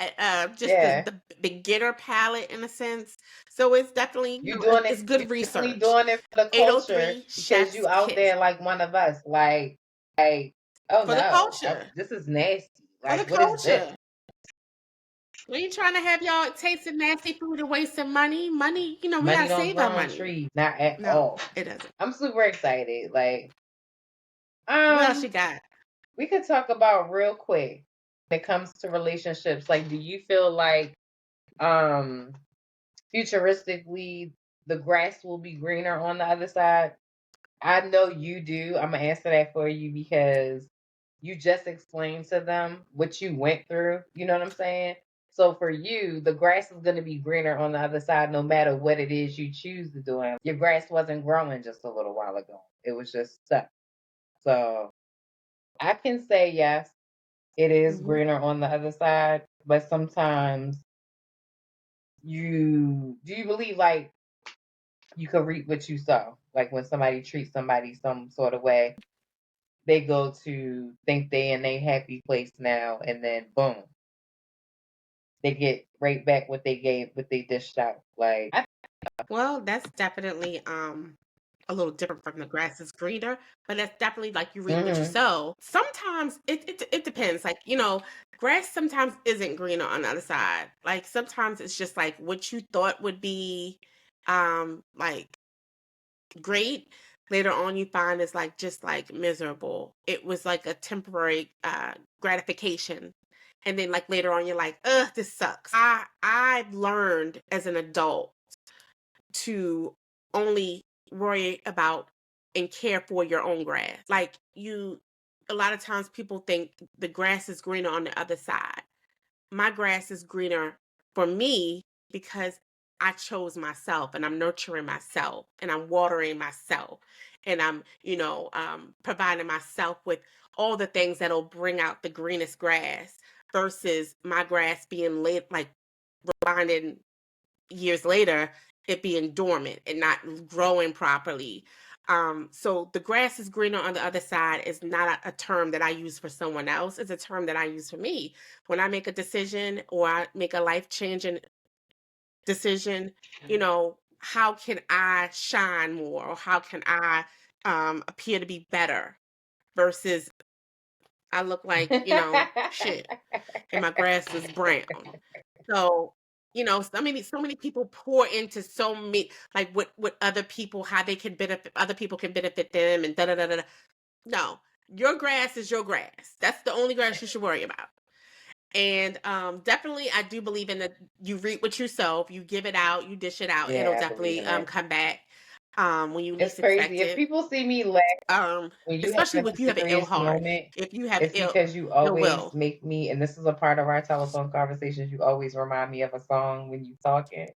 just the, Yeah. the beginner palate in a sense. So it's definitely, it's You're good definitely research. doing it for the culture 803 because you Chef's out Kiss there like one of us. Like, oh for the no, culture. this is nasty. For the Like, what is this? culture. We ain't trying to have y'all tasting nasty food and wasting money. Money, we Money gotta don't save our grow on money. trees, not at No, all. it doesn't. I'm super excited. Like, What else you um, got? we could talk about real quick when it comes to relationships. Like, do you feel like um futuristically the grass will be greener on the other side? I know you do. I'm gonna answer that for you because you just explained to them what you went through. You know what I'm saying? So for you, the grass is gonna be greener on the other side no matter what it is you choose to do. And your grass wasn't growing just a little while ago. It was just stuck. So I can say yes, it is Hmm. greener on the other side, but sometimes you believe like you could reap what you sow. Like when somebody treats somebody some sort of way, they go to think they in a happy place now, and then boom, they get right back what they dished out. Like, Well, that's definitely a little different from the grass is greener, but that's definitely like you reap what you mm-hmm. sow. Sometimes it depends. Like, grass sometimes isn't greener on the other side. Like sometimes it's just like what you thought would be like great, later on you find is like just like miserable. It was like a temporary gratification. And then like later on you're like, ugh, this sucks. I've learned as an adult to only worry about and care for your own grass. Like, a lot of times people think the grass is greener on the other side. My grass is greener for me because I chose myself, and I'm nurturing myself, and I'm watering myself, and I'm, providing myself with all the things that'll bring out the greenest grass, versus my grass being late, like reminded years later, it being dormant and not growing properly. So the grass is greener on the other side is not a term that I use for someone else. It's a term that I use for me. When I make a decision or I make a life changing decision, how can I shine more, or how can I appear to be better versus I look like, shit, and my grass is brown. So, so many people pour into so many, like with other people, how they can benefit, other people can benefit them, and da da da da. Da. No, your grass is your grass. That's the only grass you should worry about. And definitely, I do believe in that. You reap what you sow. You give it out. You dish it out. It'll Yeah, I believe definitely in that. come back when you It's least crazy. expect If it. people see me laugh when you Especially have a if you have an ill serious heart. moment, If you have it's because you ill always will. make me, and this is a part of our telephone conversations, you always remind me of a song when you talking.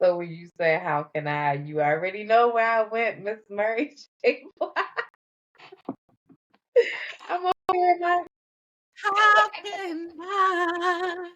So when you say, "How can I?" You already know where I went, Miss Murray. J. Blige. I'm over here like, How can I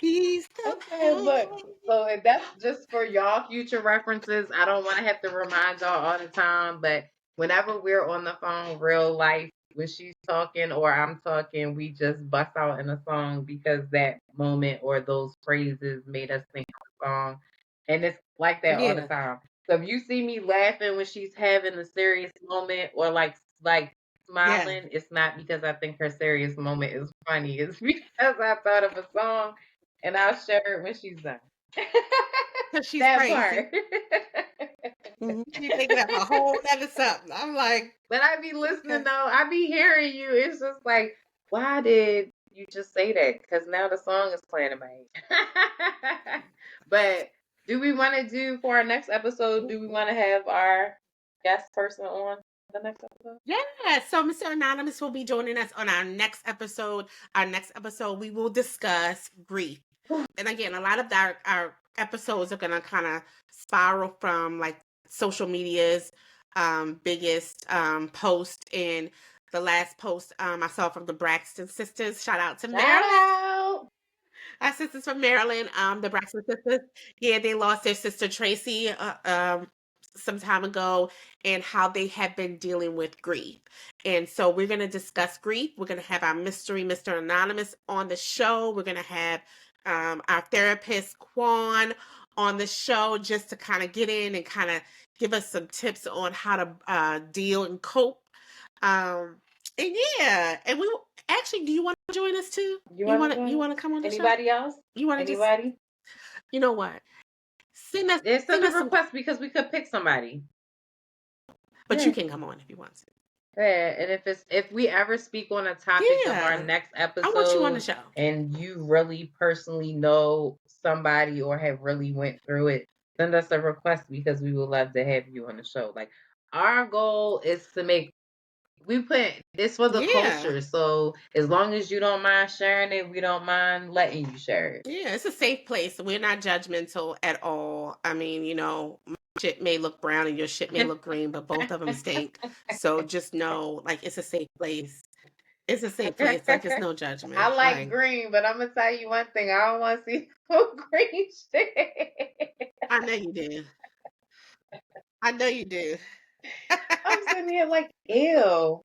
ease the okay, look. pain? So if that's just for y'all future references. I don't want to have to remind y'all all the time, but whenever we're on the phone, real life, when she's talking or I'm talking, we just bust out in a song because that moment or those phrases made us think of a song. And it's like that all the Yeah, time. So if you see me laughing when she's having a serious moment or like yeah, smiling, it's not because I think her serious moment is funny. It's because I thought of a song and I'll share it when she's done. because she's That crazy. part. She's thinking of a whole other something. I'm like, But I be listening okay. though. I be hearing you. It's just like, why did you just say that? Because now the song is playing in my head. But do we want to do for our next episode? Do we want to have our guest person on the next episode? Yeah, so Mr. Anonymous will be joining us on our next episode. Our next episode, we will discuss grief. And again, a lot of our episodes are gonna kind of spiral from like social media's biggest post. And the last post I saw from the Braxton sisters. Shout out to Shout Maryland. out. Our sisters from Maryland, the Braxton sisters. Yeah, they lost their sister Tracy some time ago, and how they have been dealing with grief. And so we're going to discuss grief. We're going to have our mystery Mr. Anonymous on the show. We're going to have our therapist Quan on the show just to kind of get in and kind of give us some tips on how to deal and cope. Um, and yeah, and we actually, do you want to join us too? You want to You join us? want to come on the show? Anybody else? You want to just, Anybody? you know what? Yeah, Send send a us some, request because we could pick somebody. but you Yeah. can come on if you want to. Yeah, and if we ever speak on a topic of our Yeah, next I want you on the episode show. and you really personally know somebody or have really went through it, send us a request because we would love to have you on the show. Like our goal is to make we put this for the Yeah, culture. So as long as you don't mind sharing it, we don't mind letting you share it. yeah, it's a safe place. We're not judgmental at all. I mean, my shit may look brown and your shit may look green, but both of them stink. So just know, like, it's a safe place. It's a safe place. Like, it's no I judgment. like Like, green, but I'm gonna tell you one thing. I don't want to see no green shit. I know you do. I know you do. I'm sitting here like, ew.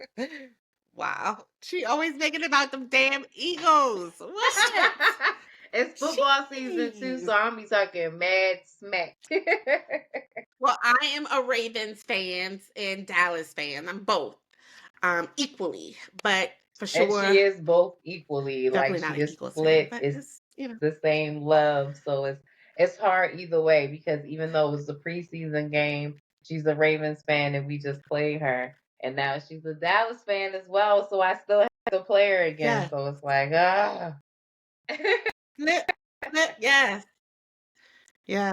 Wow. She always making about them damn Eagles. What? It's football season too, so Jeez. I'm be talking mad smack. Well, I am a Ravens fan and Dallas fan. I'm both equally, but for And she sure, is both equally. Like definitely not she an is Eagles fan. split. But It's the same love. So it's hard either way because even though it was the preseason game, she's a Ravens fan and we just played her. And now she's a Dallas fan as well. So I still have to play her again. yeah, So it's like, ah. flip, flip, yes, yeah.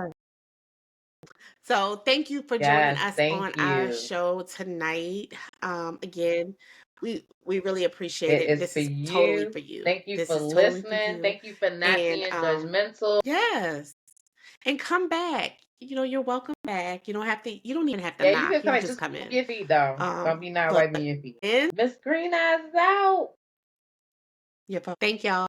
So thank you for joining Yes, us thank on our you. show tonight. Again, we really appreciate It it. is This for is totally you. for you. Thank you This for is totally for listening. you. Thank you for not And being judgmental. yes, and come back. You're welcome back. You don't even have to Yeah, you can knock. You come can in. just Just come wipe in. your feet though. Don't be not But wiping your feet. in Miss Green Eyes is out. thank y'all.